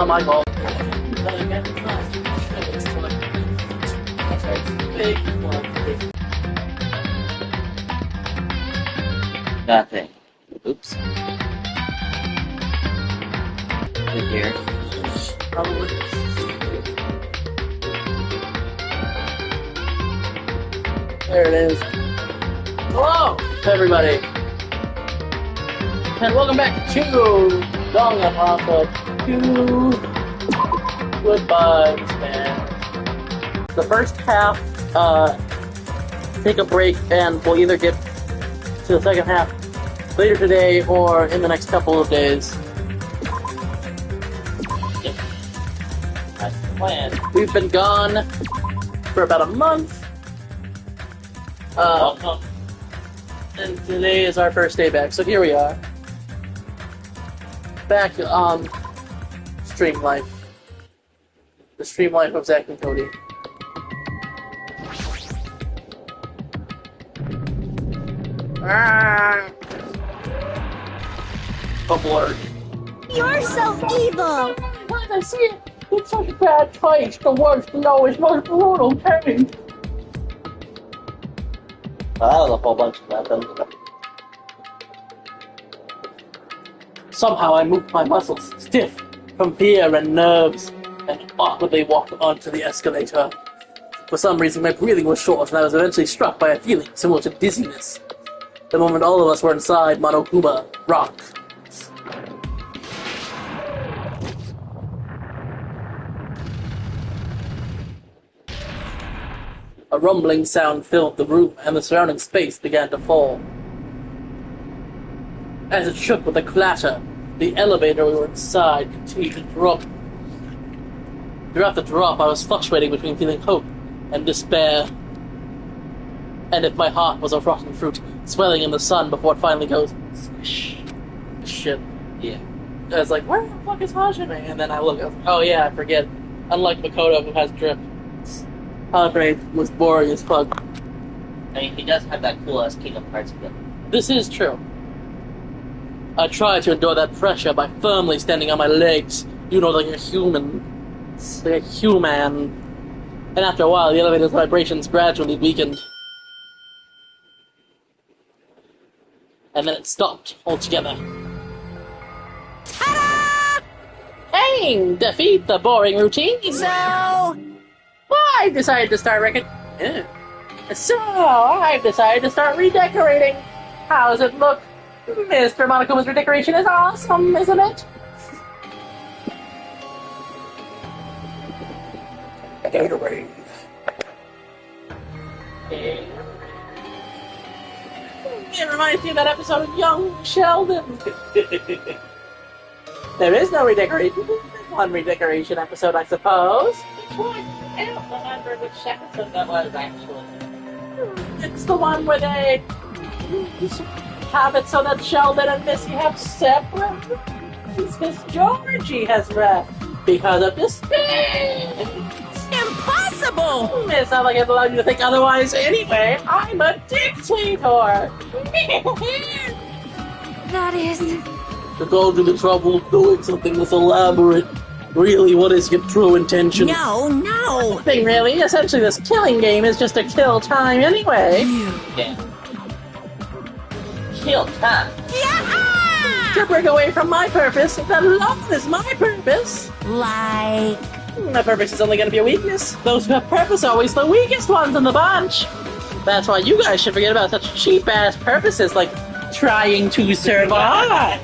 Not my fault. Nothing. Oops. In here. Probably. There it is. Hello, everybody, and welcome back to Danganronpa 2. Goodbye, man. The first half, take a break, and we'll either get to the second half later today or in the next couple of days. Yep. That's the plan. We've been gone for about a month. Welcome. And today is our first day back, so here we are. Back on Stream Life. The Stream Life of Zach and Cody. A blur. You're so evil! When I see it, it's such a bad place. The worst below is most brutal pain. Well, that was a whole bunch of weapons. Somehow I moved my muscles stiff from fear and nerves and awkwardly walked onto the escalator. For some reason my breathing was short and I was eventually struck by a feeling similar to dizziness. The moment all of us were inside MONOKUMA Rock. A rumbling sound filled the room, and the surrounding space began to fall. As it shook with a clatter, the elevator we were inside continued to drop. Throughout the drop, I was fluctuating between feeling hope and despair. And if my heart was a rotten fruit, swelling in the sun before it finally goes squish. Shit. Yeah. I was like, where the fuck is Hajime? And then I look, oh yeah, I forget. Unlike Makoto, who has drip. Hajime was boring as fuck. I mean, he does have that cool-ass Kingdom Hearts feel. This is true. I tried to endure that pressure by firmly standing on my legs, like a human. Like a human. And after a while, the elevator's vibrations gradually weakened. And then it stopped altogether. Ta-da! Aim! Defeat the boring routine! So... I've decided to start I've decided to start redecorating. How does it look? Mr. Monokuma's redecoration is awesome, isn't it? Gatorade. It reminds me of that episode of Young Sheldon. There is no redecoration. One redecoration episode, I suppose. Which one? I don't remember which episode that was, actually. It's the one where they have it so that Sheldon and Missy have separate rooms. Miss Georgie has left because of despair. Impossible! It's not like I've allowed you to think otherwise anyway. I'm a dictator. That is... To go to the trouble of doing something this elaborate. Really, what is your true intention? No! Nothing really. Essentially, this killing game is just to kill time anyway. Yeah. Kill time. Yeah! To break away from my purpose, then love is my purpose. Like... My purpose is only going to be a weakness. Those who have purpose are always the weakest ones in the bunch. That's why you guys should forget about such cheap-ass purposes like trying to survive.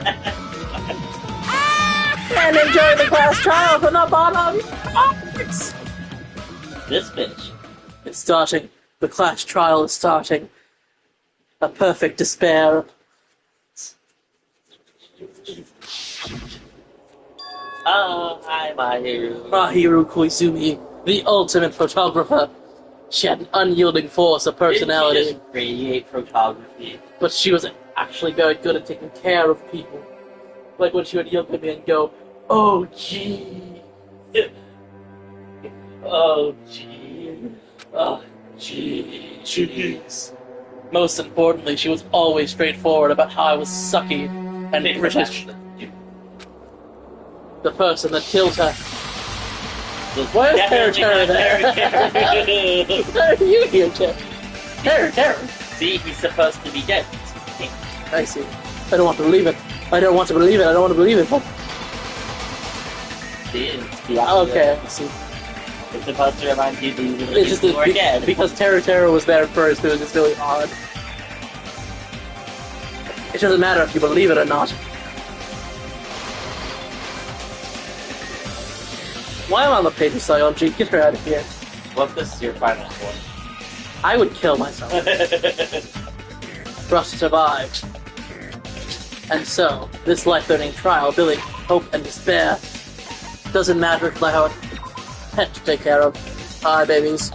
And enjoy the class trial from the bottom of your hearts. This bitch. It's starting. The class trial is starting. A perfect despair. Oh, hi, Mahiru. Mahiru Koizumi, the ultimate photographer. She had an unyielding force of personality. Didn't she just radiate photography? But she was actually very good at taking care of people. Like when she would look at me and go, oh gee. Oh gee. Oh gee. Jeez. Most importantly, she was always straightforward about how I was sucky and British. the person that killed her. Where's Terror there? Why are you here, Terror? See, he's supposed to be dead. I see. I don't want to believe it. I don't want to believe it. See, Okay, I see. it's supposed to remind you that It's just you are dead. because Terror was there first. It was just really odd. It doesn't matter if you believe it or not. Why am I on the page of Psyology? Get her out of here. What this is your final one? I would kill myself. Rust survived. And so, this life-threatening trial, Billy, hope, and despair, doesn't matter if I have a pet to take care of. Hi, babies.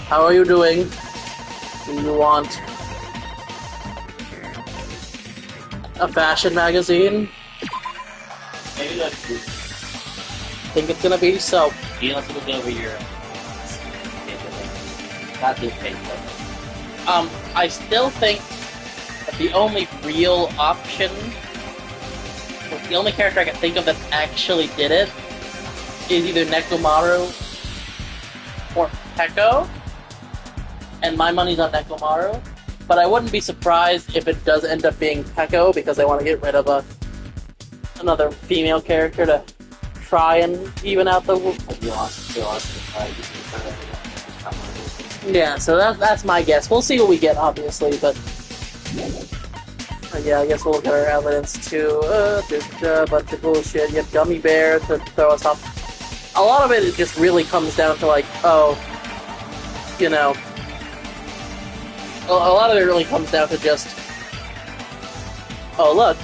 How are you doing? Do you want a fashion magazine? Maybe that's good. I think it's gonna be so. You don't have to look over your... Not this page, though. I still think that the only real option, the only character I can think of that actually did it, is either Nekomaru or Peko. And my money's on Nekomaru. But I wouldn't be surprised if it does end up being Peko, because they want to get rid of another female character to try and even out the... Yeah, so that's my guess. We'll see what we get, obviously, but yeah, I guess we'll look at our evidence too. Just a bunch of bullshit. You have Gummy Bear to throw us off. A lot of it just really comes down to like, oh, you know, a lot of it really comes down to just, oh look,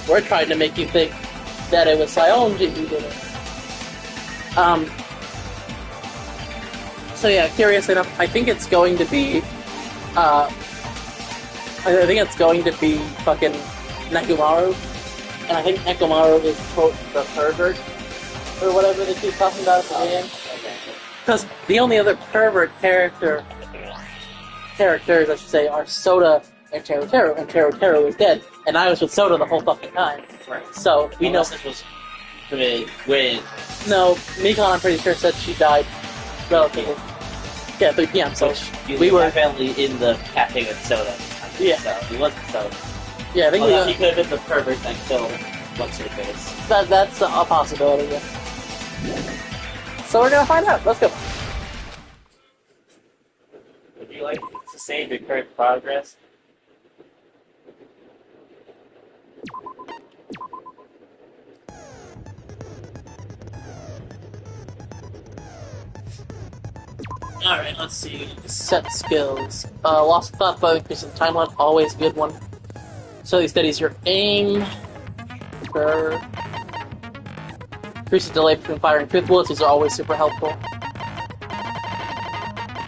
we're trying to make you think that it was Sionji who did it. So yeah, curiously enough, I think it's going to be, fucking Nekomaru, and I think Nekomaru is, quote, the pervert, or whatever they keep talking about at the game. Because the only other pervert characters, I should say, are Soda and Teru, and Teru is dead, and I was with Soda the whole fucking time. Right. So, we know... this was with... No, Mikon, I'm pretty sure, said she died relatively. Yeah, 3 p.m., so we were... definitely in the cafe with Soda. Yeah. So, he wasn't Soda. Yeah, I think he could have been the pervert that killed What's-Her-Face. That's a possibility, yeah. So we're gonna find out. Let's go. Would you like to save your current progress? Alright, let's see. Set skills. Lost thought by increasing timeline, always a good one. Steady steadies your aim. Sure. Increases delay between firing truth bullets, these are always super helpful.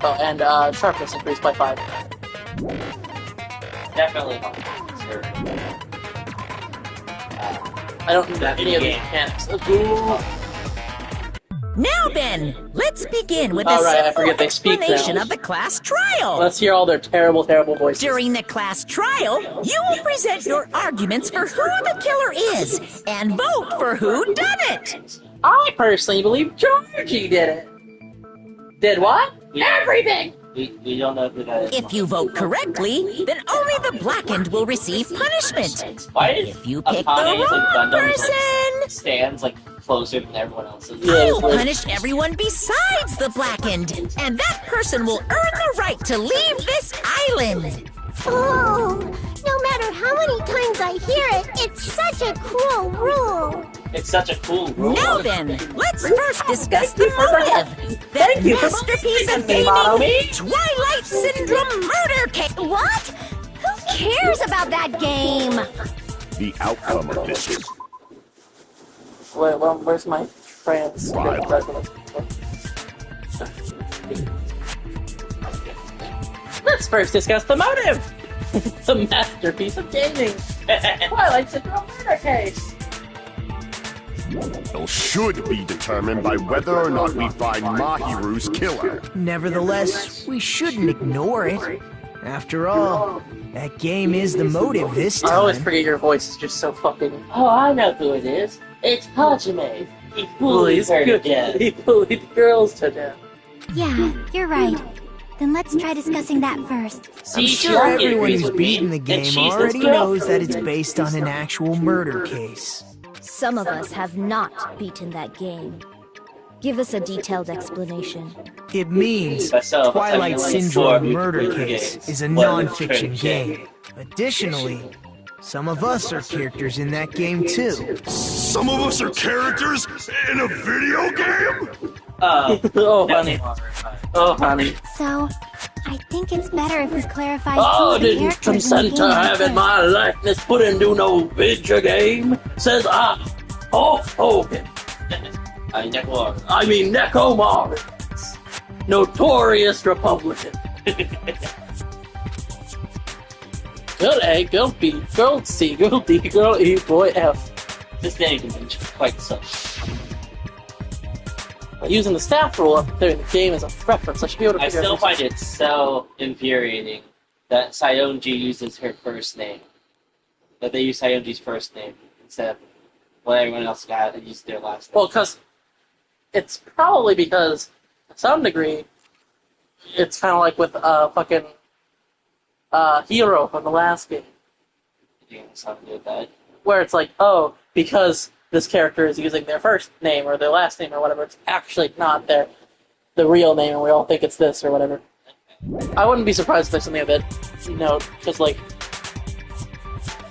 Oh, and sharpness increased by 5. Definitely not. Sure. I don't need any of these mechanics. Ooh. Now then, let's begin with a Alright, I simple forget they speak explanation now. of the class trial. Let's hear all their terrible, terrible voices. During the class trial, you will present your arguments for who the killer is, and vote for who done it. I personally believe Georgie did it. Did what? Everything! We don't know who that is. If you vote correctly, then only the blackened will receive punishment. Why is If you pick the Akane's and wrong Gundam's, person, stands closer than everyone else's? Yeah, I will it's punish everyone besides the blackened, and that person will earn the right to leave this island. Oh, no matter how many times I hear it, it's such a cool rule. It's such a cool rule. Now then, let's first discuss the motive. That Thank you for masterpiece of believing me, Mono-me. gaming, Twilight Syndrome murder case. What? Who cares about that game? The outcome of this is Wait, well, where's my transcript? Let's first discuss the motive! It's a masterpiece of gaming! Twilight Syndrome murder case! should be determined by whether or not we find Mahiru's killer. Nevertheless, we shouldn't ignore it. After all, That game is the motive this I always time. forget your voice is just so fucking... Oh, I know who it is. It's Hajime. He bullied her to death. He bullied girls to death. Yeah, you're right. Then let's try discussing that first. See, I'm she sure already everyone agrees who's with me, beaten the and game she's his already knows that it's girlfriend. based on an actual murder case. Some of us have not beaten that game. Give us a detailed explanation. It means By some of us, I mean Twilight only Syndrome 4 Murder movie Case games. is a One non-fiction is game. Additionally, some of us are characters in that game too. Some of us are characters in a video game? Oh, honey. Oh, honey. So, I think it's better if we clarify Oh, who the didn't characters in the consent to game having are. my likeness put into no video game. Says I. Oh, Hogan. I mean, Neko Morris. Notorious Republican. Girl A, girl B, girl C, girl D, girl E, boy F. This name is quite so. By using the staff rule up there in the game as a preference, I should be able to I figure still out find it so infuriating that Sayonji uses her first name. That they use Sayonji's first name instead of what everyone else got and used their last name. Well, because it's probably because, to some degree, it's kind of like with fucking Hero from the last game, Yeah, something to do with that. where it's like, oh, because this character is using their first name or their last name or whatever, it's actually not the real name, and we all think it's this or whatever. I wouldn't be surprised if there's something of that note, because like,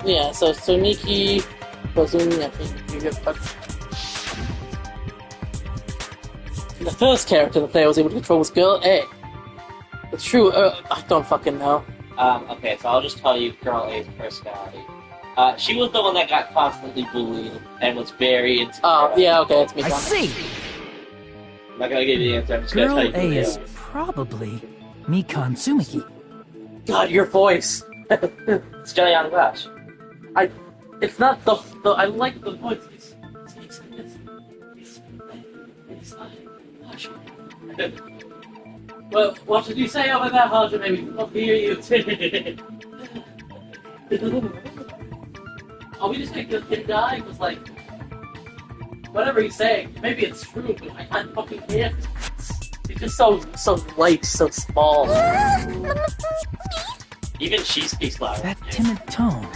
yeah. So Soniki Kozumi, I think you get. The first character the player was able to control was Girl A. It's true. I don't fucking know. Okay, so I'll just tell you Girl A's personality. She was the one that got constantly bullied and was very insecure. Oh, yeah, okay, it's me. I Tom. see. I'm not gonna give you the answer, I'm just gonna Girl tell you A who it is is. probably Mikan Tsumiki. God, your voice. It's Jelly on the Glass. It's not the I like the voice. Well, what did you say over there, Hodge? Maybe we can hear you. Are we just make this kid die? Because, like, whatever he's saying, maybe it's true, but I can't fucking hear. He's just so light, so small. Even she speaks loud. That timid tone.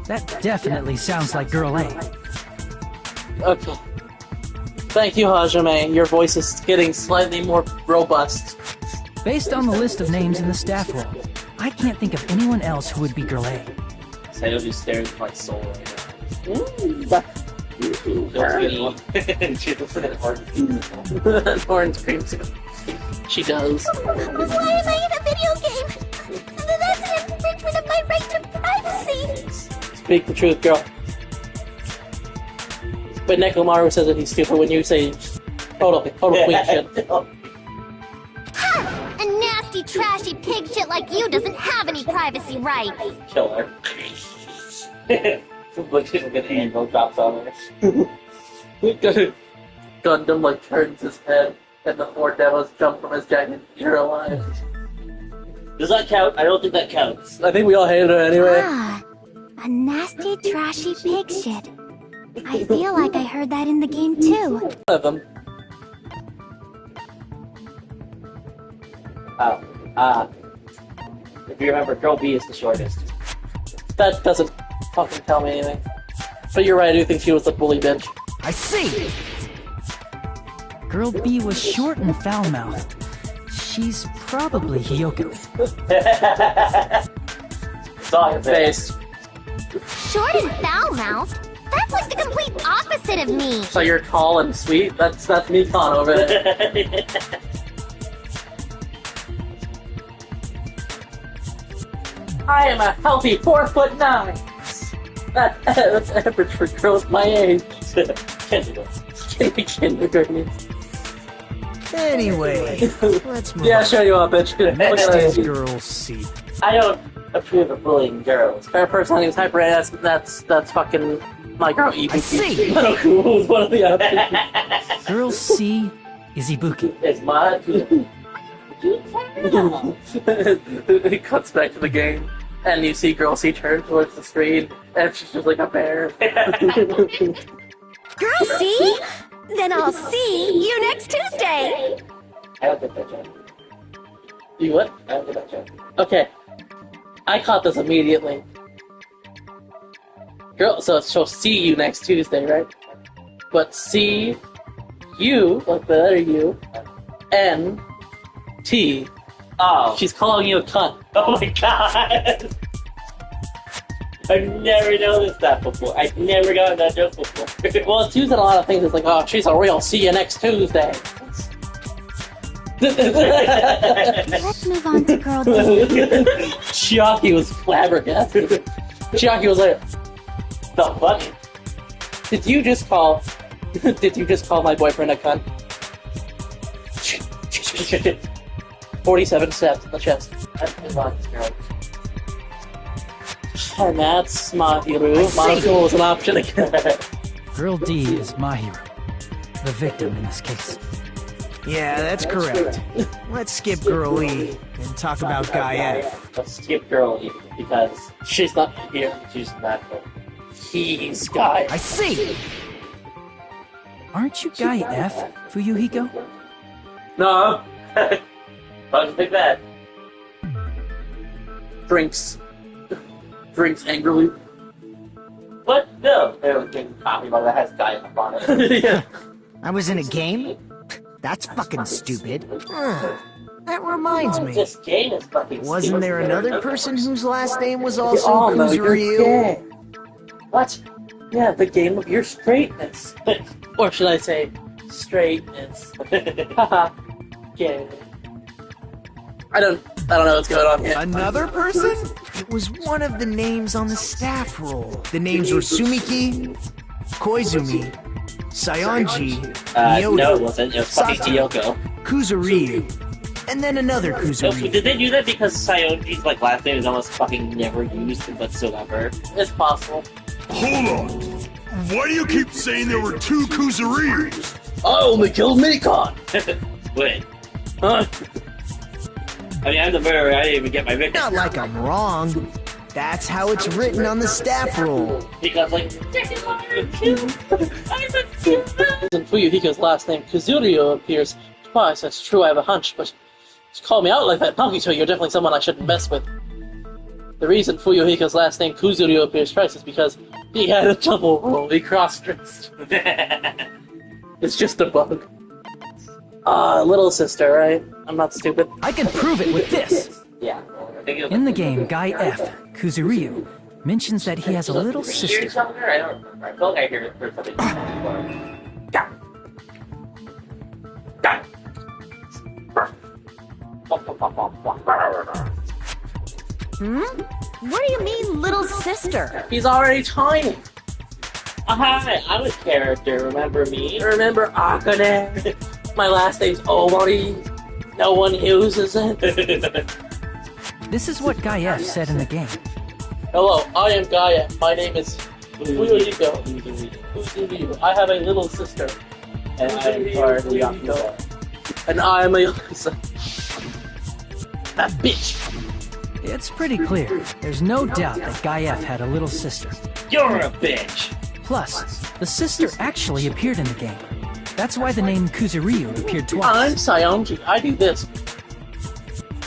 That definitely sounds like Girl A. Okay. Thank you, Hajime. Your voice is getting slightly more robust. Based on the list of names in the staff roll, I can't think of anyone else who would be Girl A. Sayonji stares at my soul right now. She looks at an Orange creamsicle. She does. Why am I in a video game? That's an infringement of my right to privacy. Speak the truth, girl. But Nekomaru says that he's stupid when you say total queen shit. Ha! A nasty, trashy pig shit like you doesn't have any privacy rights. Kill her. Look, she's like an anvil drops on her. Gundam like turns his head and the four devils jump from his jacket. You're alive. Does that count? I don't think that counts. I think we all hated her anyway. Ah, a nasty, trashy pig shit. I feel like I heard that in the game too. One of them. If you remember, Girl B is the shortest. That doesn't fucking tell me anything. But you're right, I do think she was the bully bitch. I see! Girl B was short and foul-mouthed. She's probably Hiyoko. Saw your face. Short and foul-mouthed? That's like the complete opposite of me. So you're tall and sweet? That's Mikon over there. I am a healthy 4'9". That's average for girls my age. Kindergarten. Anyway, let's move Yeah, on. show you up, bitch. Next Look at is that. Girl C. I don't approve of bullying girls. Her personality was hyper. That's fucking my girl Ibuki. I see. Monokuma was one of the options. Girl C is Ibuki. It's my It cuts back to the game. And you see Girl C turn towards the screen, and she's just like a bear. Girl, see? Then I'll see you next Tuesday. I don't get that joke. You what? I don't get that joke. Okay. I caught this immediately. Girl, so she'll see you next Tuesday, right? But see you, like the letter U, N, T. Oh. She's calling you a cunt. Oh my god! I've never noticed that before. I've never gotten that joke before. Well, it's used in a lot of things. It's like, oh, she's a real. See you next Tuesday. Let's move on to Girl D. Chiaki was flabbergasted. Chiaki was like, The fuck? Did you just call my boyfriend a cunt? 47 steps in the chest. Let's move on to Girl D. And that's Mahiru. Monokuma was an option again. Girl D is my hero. The victim in this case. Yeah, that's correct. Let's skip Girl E and talk about Guy F. Let's skip Girl E because She's not here. she's not good. He's Guy. I see! Aren't you Guy F, Fuyuhiko? No! Why'd you pick that? Drinks angrily. What? No! They were getting coffee, but that has Guy up on it. Yeah. I was in a game? That's fucking stupid. That reminds me. This game is fucking Wasn't there another person whose last name was We also all know you're Kuzuryu? gay. What? Yeah, the game of your straightness. Or should I say, straightness. Haha. Gay. I don't know what's going on here. Another person? It was one of the names on the staff roll. The names were Sumiki, Koizumi, Sayonji, Miyota, No, it wasn't. It was fucking Sato, Kyoko. Kuzuryu, and then another Kuzuryu. Did they do that because Sayonji's like last name is almost fucking never used whatsoever? It's possible. Hold on. Why do you keep saying there were two Kuzuris? I only killed Minikon! Wait. Huh? I mean, I'm the murderer. I didn't even get my victim. Not like I'm wrong. That's how it's written on the staff roll. Because, like, In Fuyuhiko's last name, Kuzuryu, appears twice. That's true, I have a hunch, but to call me out like that, Nagito, you're definitely someone I shouldn't mess with. The reason Fuyuhiko's last name, Kuzuryu, appears twice is because he had a double roll. He cross-dressed. It's just a bug. Little sister, right? I'm not stupid. I can prove it with this! yeah. In the game, Guy F, Kuzuryu, mentions that he has a little Hear sister. something? I don't remember. I feel like I heard something before. What do you mean, little sister? He's already tiny. Hi, I'm a character. Remember me? Remember Akane? My last name's Omori. No one uses it. This is what Guy F said in the game. Hello, I am Gaia. My name is Fuyuhiko. Kuzuryu. I have a little sister. And I'm part of the Yakuza. And I am a Yakuza. That bitch. It's pretty clear. There's no doubt that Guy F had a little sister. You're a bitch! Plus, the sister actually appeared in the game. That's why the name Kuzuryu appeared I'm twice. Sayonji. I do this.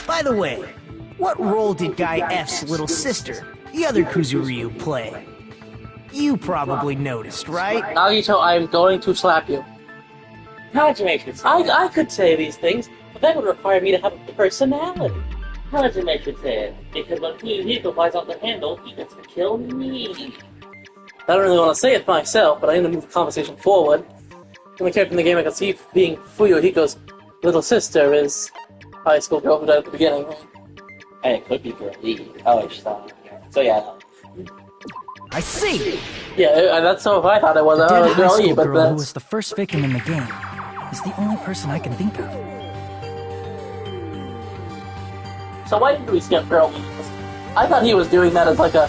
By the way, what role did Guy F's little sister, the other Kuzuryu, play? You probably noticed, right? Nagito, I am going to slap you. How'd you make it say it? I could say these things, but that would require me to have a personality. How'd you make it say it? Because when Fuyuhiko flies off the handle, he gets to kill me. I don't really want to say it myself, but I need to move the conversation forward. The only character in the game I can see being Fuyuhiko's little sister is high school girl who died at the beginning. Hey, it could be Girl E. Oh, she's not here. So yeah. I see! Yeah, that's so I thought it was The dead high Girl E, school but girl who that's... was the first victim in the game is the only person I can think of. So why did we skip Girl E? I thought he was doing that as like a...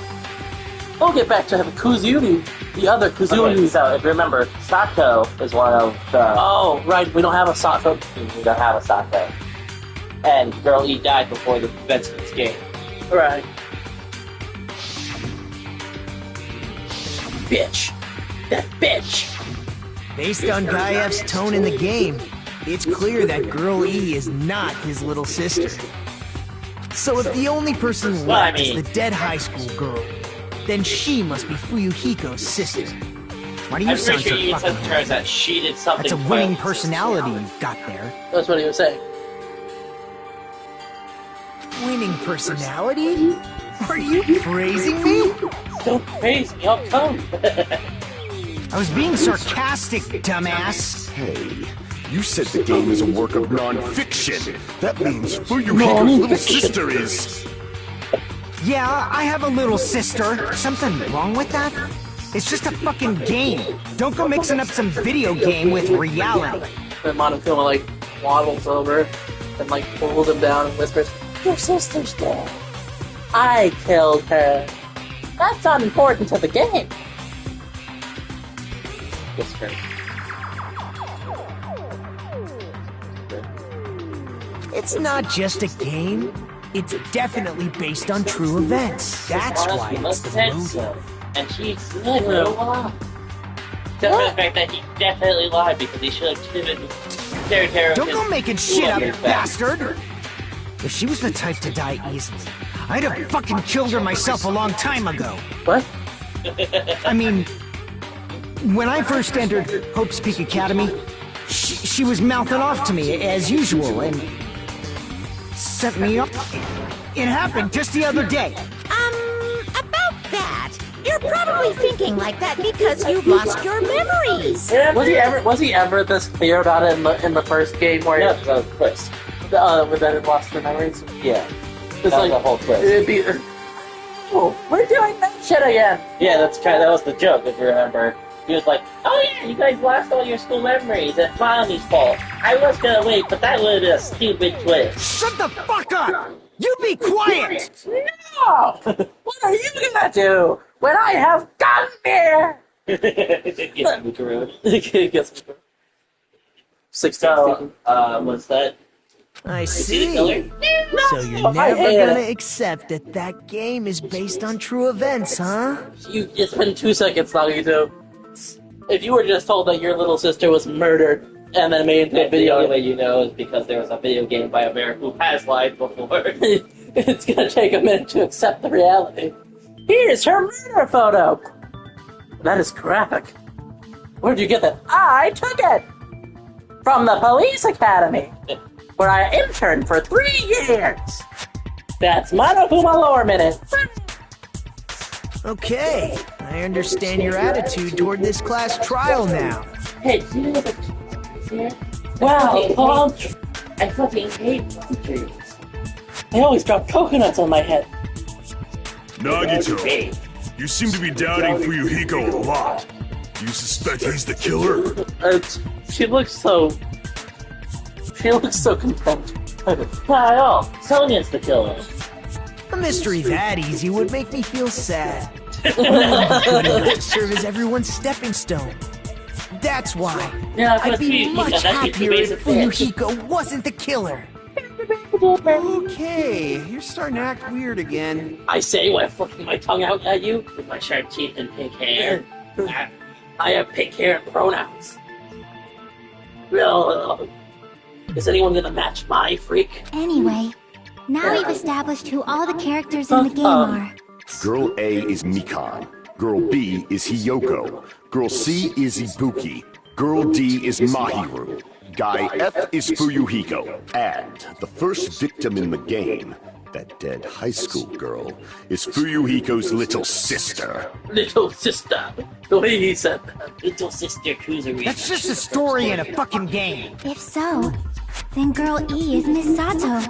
We'll get back to him. Kuzuryu, the other Kuzuryu. Okay, so if you remember, Sato is one of the... Oh, right, we don't have a Sato. We don't have a Sato. And Girl E died before the events of this game. Right. bitch! That bitch! Based on Guy F's tone in the game, it's clear that Girl E is not his little sister. So if the only person left is the dead high school girl, then she must be Fuyuhiko's sister. Why do you I'm sound pretty sure so you fucking said to her that she did something. That's a winning personality you've got there. That's what he was saying. Winning personality? Are you praising me? Don't praise me, I'll come. I was being sarcastic, dumbass. Hey, you said the game is a work of non-fiction. That means Fuyuhiko's little sister is... Yeah, I have a little sister. Something wrong with that? It's just a fucking game. Don't go mixing up some video game with reality. Then Monokuma like waddles over and like pulls him down and whispers, "Your sister's dead. I killed her. That's not important to the game." Whisper. It's not just a game. It's definitely based on true events. That's why it's the movie. And she's never lied. Except for the fact that he definitely lied because he should have given Terry. Don't go making shit up, bastard! If she was the type to die easily, I'd have fucking killed her myself a long time ago. What? I mean, when I first entered Hope's Peak Academy, she was mouthing off to me as usual and set me up. It happened just the other day. About that, you're probably thinking like that because you've lost your memories. Was he ever this clear about it in the first game where Yeah, that was twist. When that had lost their memories? Yeah. It's That was the whole twist. It'd be, oh, we're doing that shit again. Yeah, that was the joke, if you remember. He was like, "Oh yeah, you guys lost all your school memories. It's Mommy's fault. I was gonna wait, but that would have been a stupid twist." Shut the fuck up! You be quiet! No! What are you gonna do when I have gun beer? Yes, Buckaroo. Yes. 16. So, what's that? I see the see. killer? So you're I never hate gonna it. accept that that game is based on true events, huh? It's been 2 seconds, Nagito. If you were just told that your little sister was murdered and then made into a The video, only way you know is because there was a video game by a bear who has lied before. it's gonna take a minute to accept the reality. Here's her murder photo! That is graphic. Where'd you get that? I took it! From the police academy, where I interned for 3 years! That's Monokuma Lore Minute! Okay, I understand your attitude toward this class trial now. Hey, do you know the here? Wow, Paul! I fucking hate teachers. They always drop coconuts on my head. Nagito, you seem to be doubting Fuyuhiko a lot. Do you suspect he's the killer? She looks so content. Not at all. Sonya's the killer. A mystery that easy would make me feel sad. Good enough to serve as everyone's stepping stone. That's why Yeah, I'd be much that's happier the if Fuyuhiko wasn't the killer. Okay, you're starting to act weird again. I say when I'm flicking my tongue out at you. With my sharp teeth and pink hair. I have pink hair and pronouns. Well, is anyone gonna match my freak? Anyway, now we've established who all the characters in the game are. Girl A is Mikan. Girl B is Hiyoko. Girl C is Ibuki. Girl D is Mahiru. Guy F is Fuyuhiko. And the first victim in the game, that dead high school girl, is Fuyuhiko's little sister. Little sister. The way he said that. Little sister Kuzuri. That's just a story in a fucking game. If so, then Girl E is Miss Sato.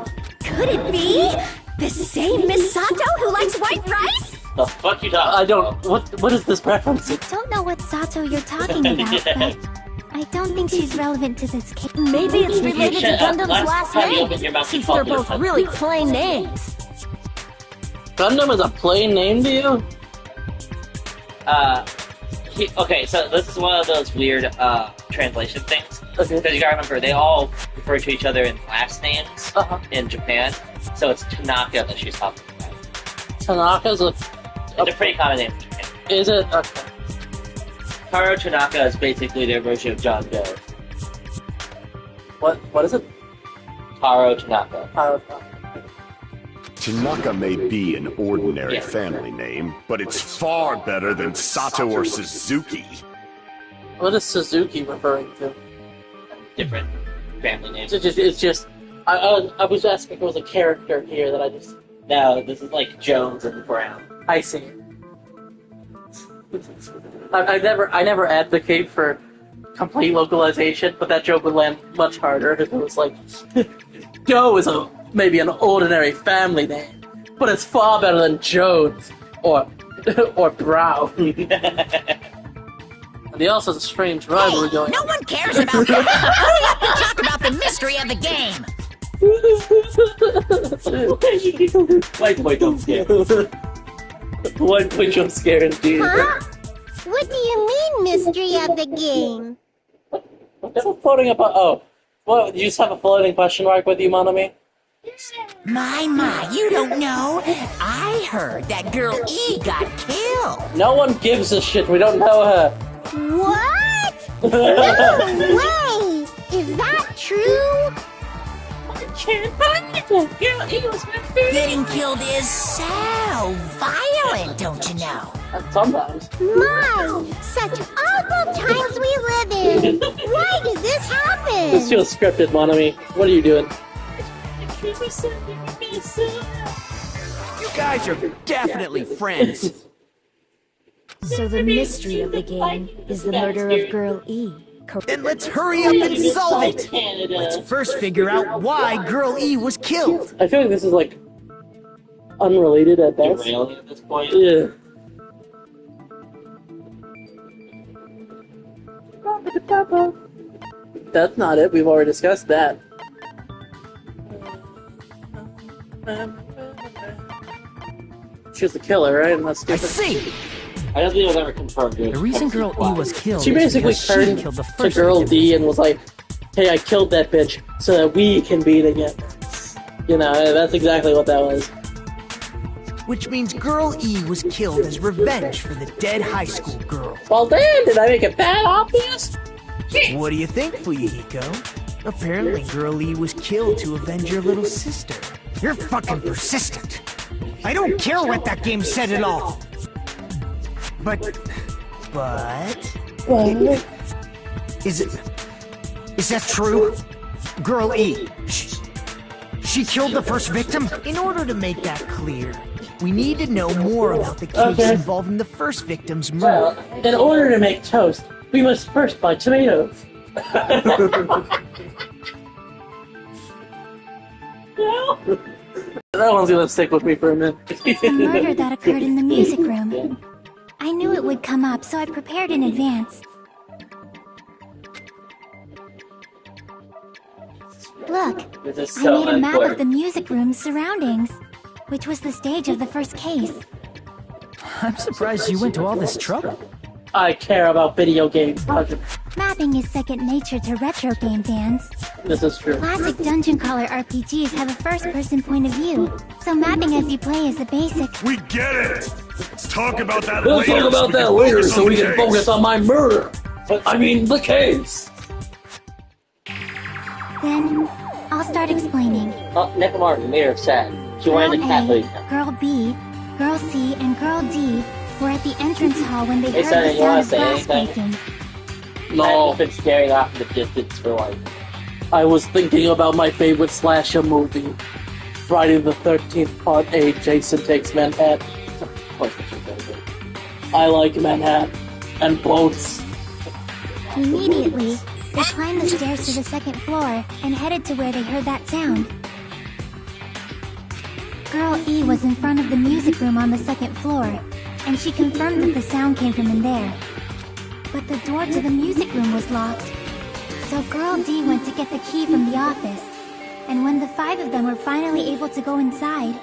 Could it be the same Miss Sato who likes white rice? The fuck you talking? I don't. What is this reference? I don't know what Sato you're talking about, but I don't think she's relevant to this case. Maybe it's related to Shut up. Gundam's Last last time you name, opened your mouth, you since called they're me a both cunt. really plain names. Gundam is a plain name to you? Okay, so this is one of those weird translation things. Okay. Because you gotta remember, they all refer to each other in last names in Japan. So it's Tanaka that she's talking about. Tanaka's a. It's a pretty common name in Japan. Is it? Okay. Taro Tanaka is basically their version of John Doe. What is it? Taro Tanaka. Tanaka may be an ordinary family name, but it's far better than Sato or Suzuki. What is Suzuki referring to? Different family names. It's just I was asking if it was a character here that I just... No, this is like Jones and Brown. I see. I never advocate for complete localization, but that joke would land much harder if it was like, Joe is maybe an ordinary family name, but it's far better than Jones or Brown. And he also has a strange rivalry going. No one cares about that. Hurry up and talk about the mystery of the game. White boy jump scare. White boy jump scare indeed. Huh? What do you mean, mystery of the game? What's a floating about? Oh, what? You just have a floating question mark with you, Monami? My, you don't know. I heard that girl E got killed. No one gives a shit. We don't know her. What? No way! Is that true? Getting killed is so violent, don't you know? Sometimes. My, such awful times we live in. Why did this happen? This feels scripted, Monami. What are you doing? You guys are definitely friends. So the mystery of the game is the murder of Girl E. Then let's hurry up and solve it! Let's first figure out why Girl E was killed. I feel like this is like unrelated at best. Derailing at this point. Yeah. That's not it. We've already discussed that. She was the killer, right? I'm not I stupid. see! I don't think it was ever confirmed. The reason Girl E was killed She is basically because she turned killed the to first Girl victim. D and was like, "Hey, I killed that bitch so that we can be together." You know, that's exactly what that was. Which means Girl E was killed as revenge for the dead high school girl. Well, damn, did I make it that obvious? What do you think, Fuyuhiko? Apparently Girl E was killed to avenge your little sister. You're fucking persistent. I don't care what that game said at all. But... Is that true? Girl E, she killed the first victim? In order to make that clear, we need to know more about the case involving the first victim's murder. Well, in order to make toast, we must first buy tomatoes. That one's gonna stick with me for a minute. It's the murder that occurred in the music room. I knew it would come up, so I prepared in advance. Look, I made a map of the music room's surroundings, which was the stage of the first case. I'm surprised you went to all this trouble. I care about video games. Mapping is second nature to retro game fans. This is true. Classic dungeon crawler RPGs have a first-person point of view, so mapping as you play is the basic. We get it! Let's talk about that We'll later. talk about that later so we can focus on my murder. I mean, the case. Then, I'll start explaining. Oh, Nekomaru, the mayor of Sad. She wanted the cat lady. Girl B, Girl C, and Girl D were at the entrance hall when they Hey, heard Sonny, the you sound wanna of say glass anything? breaking. No. I've been staring off in the distance for like... I was thinking about my favorite slasher movie, Friday the 13th Part 8, Jason Takes Manhattan. Of course, that's your favorite. I like Manhattan and boats. Immediately, they climbed the stairs to the second floor and headed to where they heard that sound. Girl E was in front of the music room on the second floor, and she confirmed that the sound came from in there. But the door to the music room was locked. So Girl D went to get the key from the office, and when the five of them were finally able to go inside,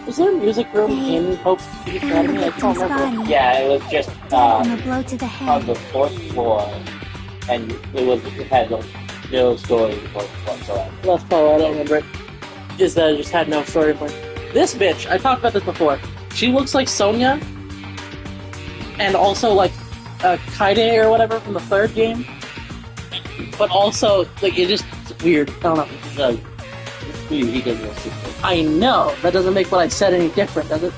Was there a music room in Hope's found the Academy? I victim's can't remember. body, Yeah, it was just dead from a blow to the on head. the fourth floor, and it had no story whatsoever. That's probably I don't remember it. Is that it just had no story point. This bitch, I talked about this before. She looks like Sonya, and also like Kaide or whatever from the third game. But also, like, it's weird. I don't know. I know. That doesn't make what I said any different, does it?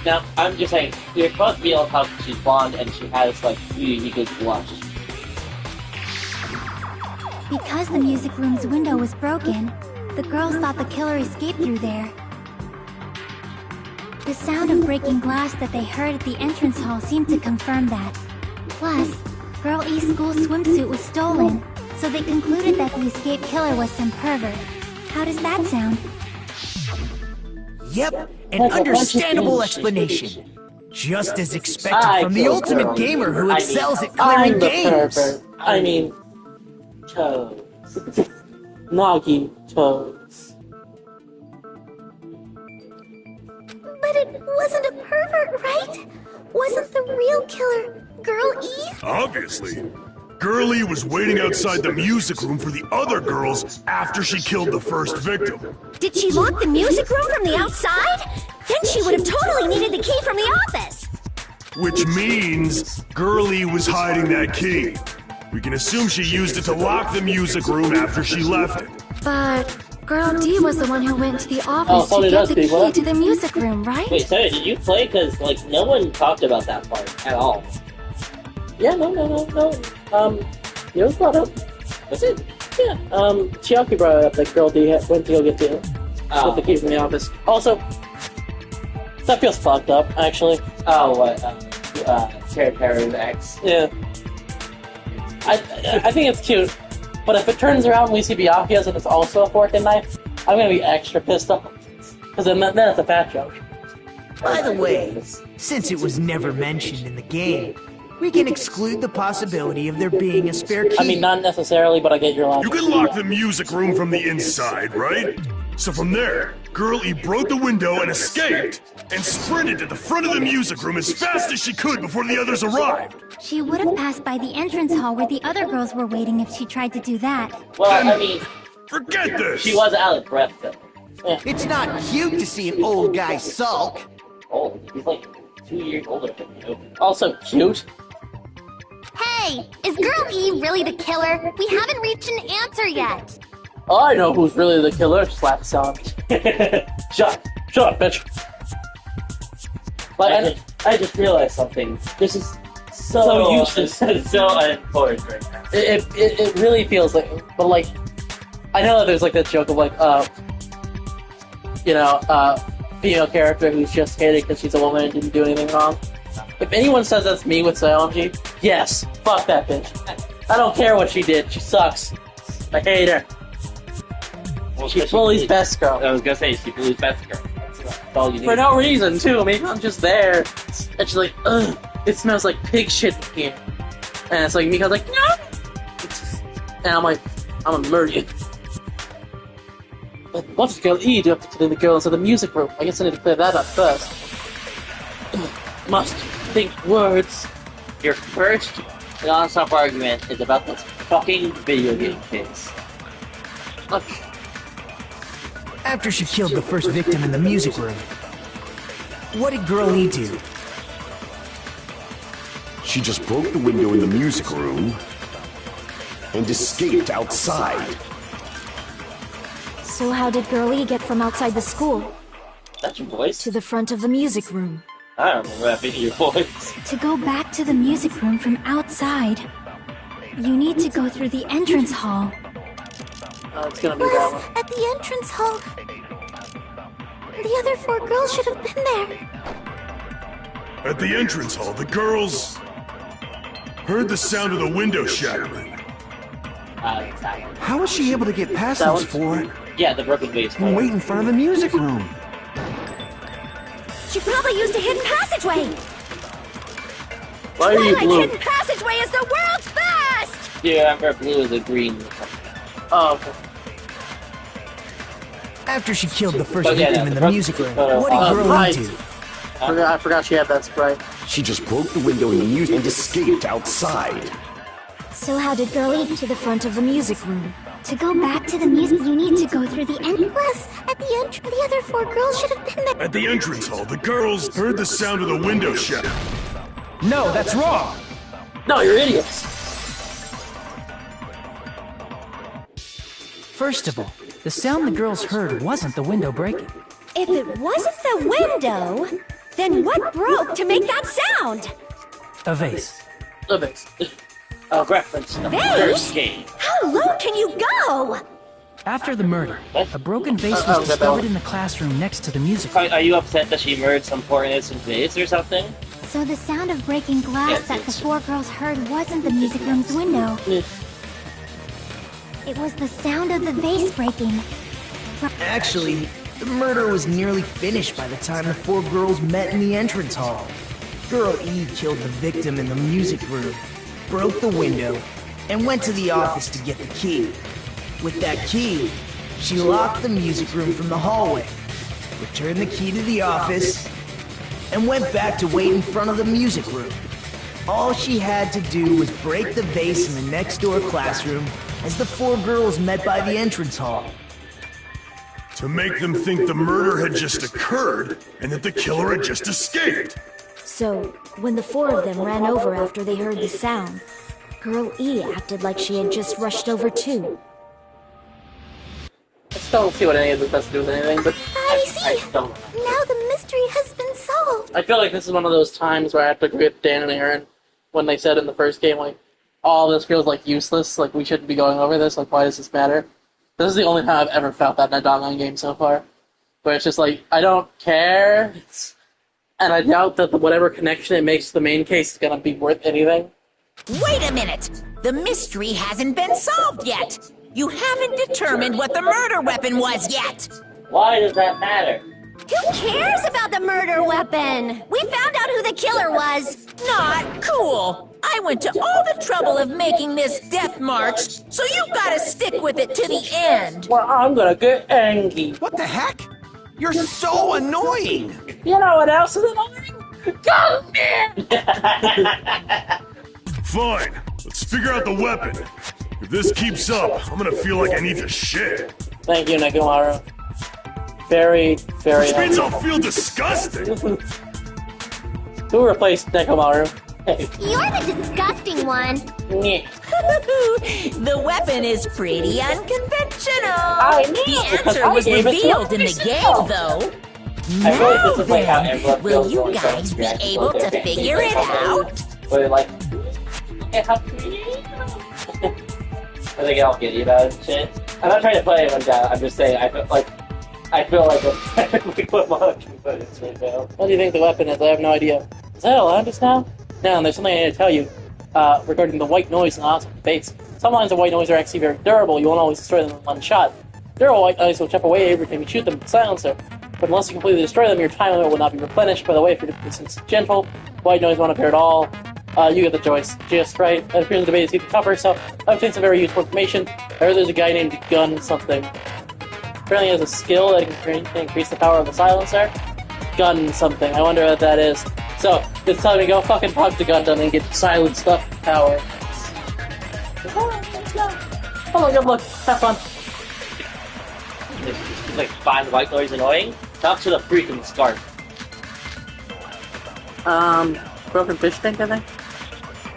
Now, I'm just saying, you're supposed to be able to tell she's blonde and she has, like, really good blush. Because the music room's window was broken, the girls thought the killer escaped through there. The sound of breaking glass that they heard at the entrance hall seemed to confirm that. Plus, Girl E's school swimsuit was stolen, so they concluded that the escaped killer was some pervert. How does that sound? Yep, an understandable explanation. Just as expected from the ultimate gamer who excels at clearing games. I mean, toes. Nagi toes. But it wasn't a pervert, right? Wasn't the real killer Girl E? Obviously. Girl E was waiting outside the music room for the other girls after she killed the first victim. Did she lock the music room from the outside? Then she would have totally needed the key from the office. Which means Girl E was hiding that key. We can assume she used it to lock the music room after she left it. But Girl D was the one who went to the office to get the key to the music room, right? Wait, sorry, did you play? Because, like, no one talked about that part at all. Yeah, no. It was brought up. Was it? Yeah, Chiaki brought it up that Girl D went to go get the key from the office. Also, that feels fucked up, actually. Oh, what? Terry's ex. Yeah. I think it's cute, but if it turns around and we see Byakuya's and it's also a fork and knife, I'm gonna be extra pissed off. Because then it's a fat joke. By the way, since it was never mentioned in the game, we can exclude the possibility of there being a spare key. I mean, not necessarily, but I get your logic. You can lock the music room from the inside, right? So from there, Girl E broke the window and escaped, and sprinted to the front of the music room as fast as she could before the others arrived. She would have passed by the entrance hall where the other girls were waiting if she tried to do that. Well, I mean... Forget this! She was out of breath, though. Yeah. It's not cute to see an old guy sulk. Oh, he's like 2 years older than you. Also cute. Hey, is Girl E really the killer? We haven't reached an answer yet. I know who's really the killer. Slap the sound. Shut up, bitch. Like, I just realized something. This is so useless. It's so unimportant right now. It really feels like, but like, I know that there's like that joke of like, female character who's just hated because she's a woman and didn't do anything wrong. If anyone says that's me with Sayonji, yes, fuck that bitch. I don't care what she did. She sucks. I hate her. Well, she bullies best girl. I was gonna say she bullies best girl. That's all you need. For no reason too. Maybe I'm just there. And she's like, ugh, it smells like pig shit in here. And it's like Mika's like, no. And I'm like, I'm gonna murder you. But what does Girl E do after killing the girls in the music room? I guess I need to clear that up first. Must think words. Your first non-stop argument is about this fucking video game case. After she killed the first victim in the music room, what did Girl E do? She just broke the window in the music room and escaped outside. So how did Girl E get from outside the school That's your voice? to the front of the music room? I don't remember that being your voice. To go back to the music room from outside, you need to go through the entrance hall. It's gonna be that one. At the entrance hall, the other 4 girls should have been there. At the entrance hall, the girls heard the sound of the window shattering. Exactly. How was she able to get past That those one? 4 Yeah, the broken vase. and wait in front of the music room? She probably used a hidden passageway. Why are you Twilight's blue? hidden passageway is the world's best! Yeah, I remember blue is a green. Oh, okay. After she killed the first Oh, yeah, victim in the the music room, what did Girl E right. do? I forgot she had that spray. She just broke the window in the music and escaped outside. So how did Girl E to the front of the music room? To go back to the music, you need to go through the plus at the entrance, the other 4 girls should have been there. At the entrance hall, the girls heard the sound of the window shattering. No, that's wrong! No, you're idiots. First of all, the sound the girls heard wasn't the window breaking. If it wasn't the window, then what broke to make that sound? A vase. A vase. A reference to the Vase? first game. How low can you go? After the murder, a broken vase was discovered in the classroom next to the music room. Are you upset that she murdered some poor innocent vase or something? So the sound of breaking glass Yes, that the it's- 4 girls heard wasn't the music room's window. It was the sound of the vase breaking. Actually, the murder was nearly finished by the time the 4 girls met in the entrance hall. Girl E killed the victim in the music room, broke the window, and went to the office to get the key. With that key, she locked the music room from the hallway, returned the key to the office, and went back to wait in front of the music room. All she had to do was break the vase in the next door classroom as the 4 girls met by the entrance hall. To make them think the murder had just occurred and that the killer had just escaped. So, when the 4 of them ran over after they heard the sound, Girl E acted like she had just rushed over too. I still don't see what any of this has to do with anything, but I see. I don't. Now the mystery has been solved. I feel like this is one of those times where I have to agree with Dan and Aaron when they said in the first game, like, all this feels like useless, like we shouldn't be going over this, like why does this matter? This is the only time I've ever felt that in a Danganronpa game so far. Where it's just like, I don't care, and I doubt that whatever connection it makes to the main case is gonna be worth anything. Wait a minute! The mystery hasn't been solved yet! You haven't determined what the murder weapon was yet! Why does that matter? Who cares about the murder weapon? We found out who the killer was. Not cool! I went to all the trouble of making this death march, so you gotta stick with it to the end! Well, I'm gonna get angry. What the heck? You're so annoying! You know what else is annoying? Gunman! Fine, let's figure out the weapon. If this keeps up, I'm gonna feel like I need to shit. Thank you, Nekomaru. Very, very Which means nice. I'll feel disgusting. Who replaced Nekomaru? Hey. You're the disgusting one. The weapon is pretty unconventional! I know, The because answer I was gave it to revealed in the myself. game, though! I feel like Now this is like how then, everyone will feels you when guys someone's be reacting able to to their figure fantasy it something. out? Where they're like, look at how creative. Or they get all giddy about it and shit. I'm not trying to play anyone down, I'm just saying, I feel like we put Monokuma in this video. What do you think the weapon is? I have no idea. Is that allowed just now? No, and there's something I need to tell you regarding the white noise and lots of debates. Some lines of white noise are actually very durable. You won't always destroy them in one shot. Durable white noise will chip away every time you shoot them with a silencer. But unless you completely destroy them, your time limit will not be replenished. By the way, if your distance is gentle, white noise won't appear at all. You get the choice. Just right. It appears the debate is even tougher, so I've obtained some very useful information. I heard there's a guy named Gun something. Apparently has a skill that can increase the power of the silencer. Gun something. I wonder what that is. So, it's time to go fucking talk to Gundam and get silent stuff power. Let's go. Oh, good luck. Have fun. It's like, find white noise annoying? Talk to the freaking scarf. Broken fish tank, I think?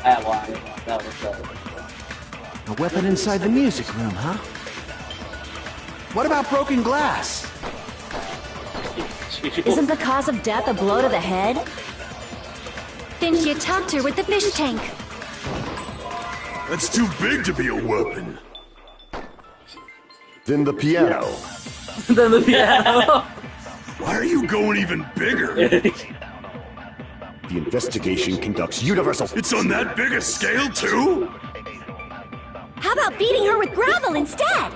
Well, I don't know. That was A weapon inside the music room, huh? What about broken glass? Isn't the cause of death a blow to the head? Then she attacked her with the fish tank. That's too big to be a weapon. Then the piano. Then the piano. Why are you going even bigger? The investigation conducts universal. It's on that big a scale, too? How about beating her with gravel instead?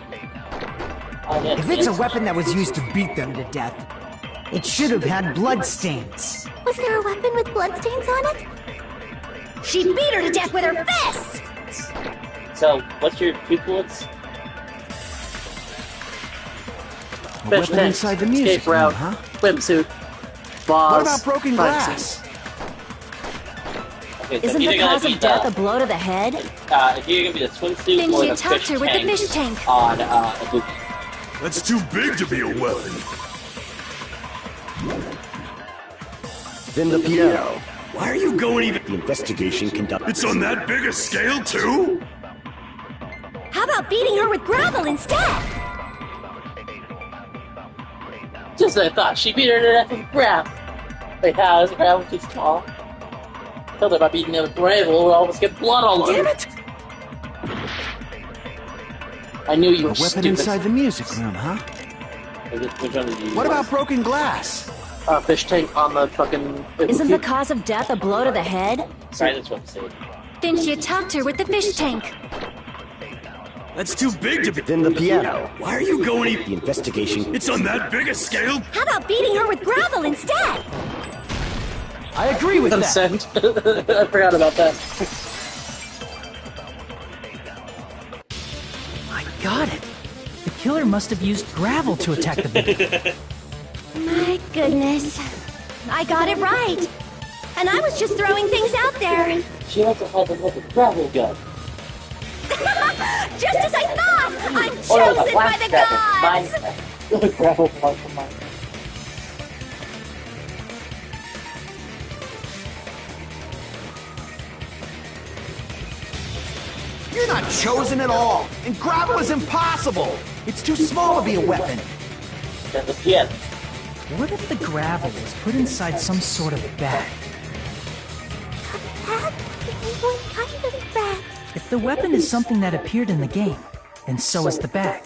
If it's a weapon that was used to beat them to death, it should have had bloodstains. Was there a weapon with bloodstains on it? She beat her to death with her fists! So, what's your 2 bullets? A Fish weapon tank. inside the music Escape room, route. huh? Swimsuit. Boss. What about broken privacy. glass? Okay, so Isn't either the gonna cause be of death a the, blow to the head? it's either gonna be the swimsuit Then or she the attacked her with the fish tank. on a boot. That's too big to be a weapon. Then the piano. Why are you going even? The investigation conducted. It's on that big a scale, too? How about beating her with gravel instead? Just as I thought, she beat her to death with gravel. Wait, how is gravel too small? Killed her by beating her with gravel, we'll almost get blood all over. Damn it! I knew you were A weapon stupid. inside the music room, huh? Which one did you What use? about broken glass? Fish tank on the fucking... Isn't the cause of death a blow to the head? Sorry, that's what I'm saying. Then she attacked her with the fish tank. That's too big to be. Then the piano. Why are you going even? The investigation. It's on that big a scale? How about beating her with gravel instead? I agree with that. Consent. I forgot about that. I got it. The killer must have used gravel to attack the victim. My goodness. I got it right. And I was just throwing things out there. She also had the gravel gun. Just as I thought! I'm Or it was a chosen by flash the gravel. gods! Mine. Gravel blood from mine. You're not chosen at all, and gravel is impossible. It's too small to be a weapon. Then the piano. What if the gravel was put inside some sort of bag? What kind of bag? If the weapon is something that appeared in the game, then so is the bag.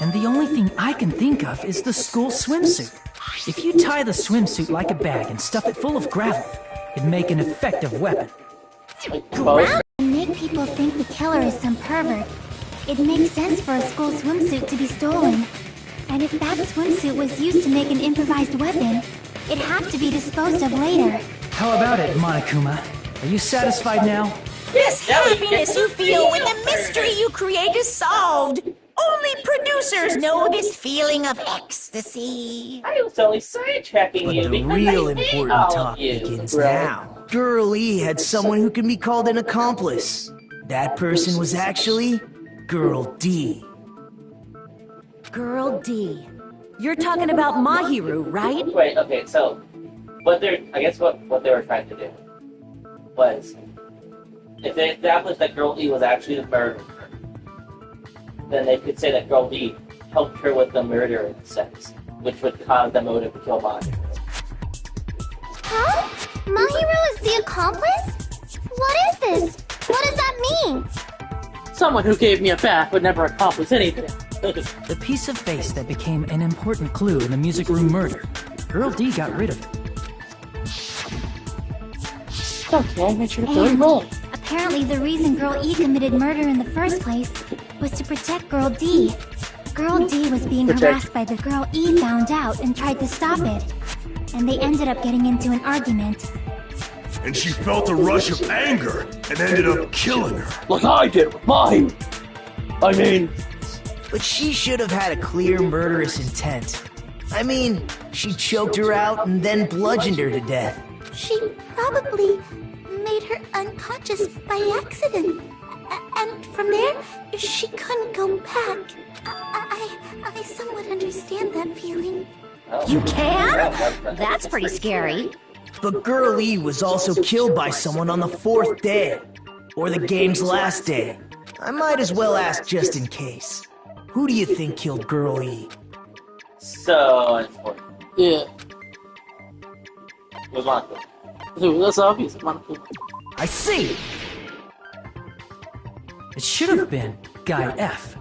And the only thing I can think of is the school swimsuit. If you tie the swimsuit like a bag and stuff it full of gravel, it'd make an effective weapon. Gravel make people think the killer is some pervert. It makes sense for a school swimsuit to be stolen. And if that swimsuit was used to make an improvised weapon, it'd have to be disposed of later. How about it, Monokuma? Are you satisfied now? This happiness you feel when the mystery you create is solved. Only producers know this feeling of ecstasy. I was only sidetracking But you the because real I hate important all talk of you. begins now. Girl E had someone who can be called an accomplice. That person was actually Girl D. Girl D. You're talking about Mahiru, right? Wait, okay, so what they were trying to do was, if they established that Girl E was actually the murderer, then they could say that Girl D helped her with the murder in a sense, which would cause the motive to kill Mahiru. Huh? Mahiru is the accomplice? What is this? What does that mean? Someone who gave me a bath would never accomplish anything. The piece of face that became an important clue in the music room murder. Girl D got rid of it. Okay, I made sure to kill him all. Apparently the reason Girl E committed murder in the first place was to protect Girl D. Girl D was being harassed by the Girl E found out and tried to stop it. And they ended up getting into an argument. And she felt a rush of anger and ended up killing her. Like I did with mine. I mean... But she should have had a clear murderous intent. I mean, she choked her out and then bludgeoned her to death. She probably made her unconscious by accident. And from there, she couldn't go back. I somewhat understand that feeling. You can? That's pretty scary. But Girl E was also killed by someone on the 4th day. Or the game's last day. I might as well ask just in case. Who do you think killed Girl E? So unfortunate. Yeah. It was Monaco. Dude, that's obvious. Monaco. I see! It should have been Guy F.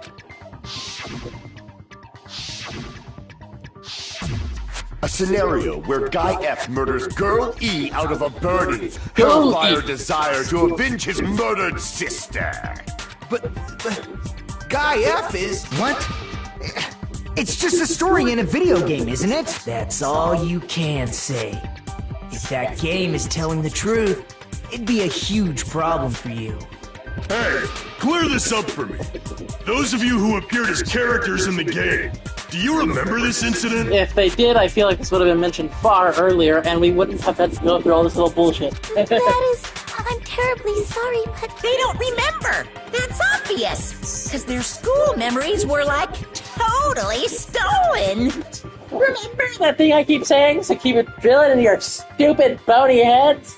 A scenario where Guy F murders Girl E out of a burning, hellfire desire to avenge his murdered sister. But Guy F is... What? It's just a story in a video game, isn't it? That's all you can say. If that game is telling the truth, it'd be a huge problem for you. Hey, clear this up for me. Those of you who appeared as characters in the game, do you remember this incident? If they did, I feel like this would have been mentioned far earlier, and we wouldn't have had to go through all this little bullshit. That is... I'm terribly sorry, but... They don't remember. That's obvious. Because their school memories were, like, totally stolen. Remember that thing I keep saying, so keep it drilling into your stupid bony heads?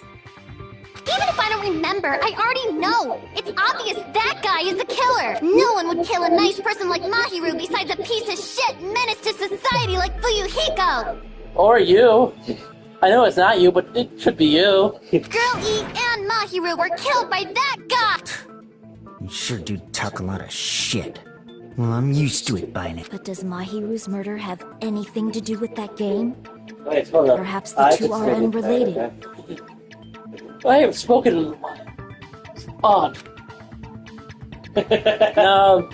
remember. I already know. It's obvious that guy is the killer. No one would kill a nice person like Mahiru besides a piece of shit menace to society like Fuyuhiko. Or you. I know it's not you, but it should be you. Girl E and Mahiru were killed by that guy! You sure do talk a lot of shit. Well, I'm used to it by now. But does Mahiru's murder have anything to do with that game? Wait, hold up. Perhaps the two are unrelated. I have spoken on. No,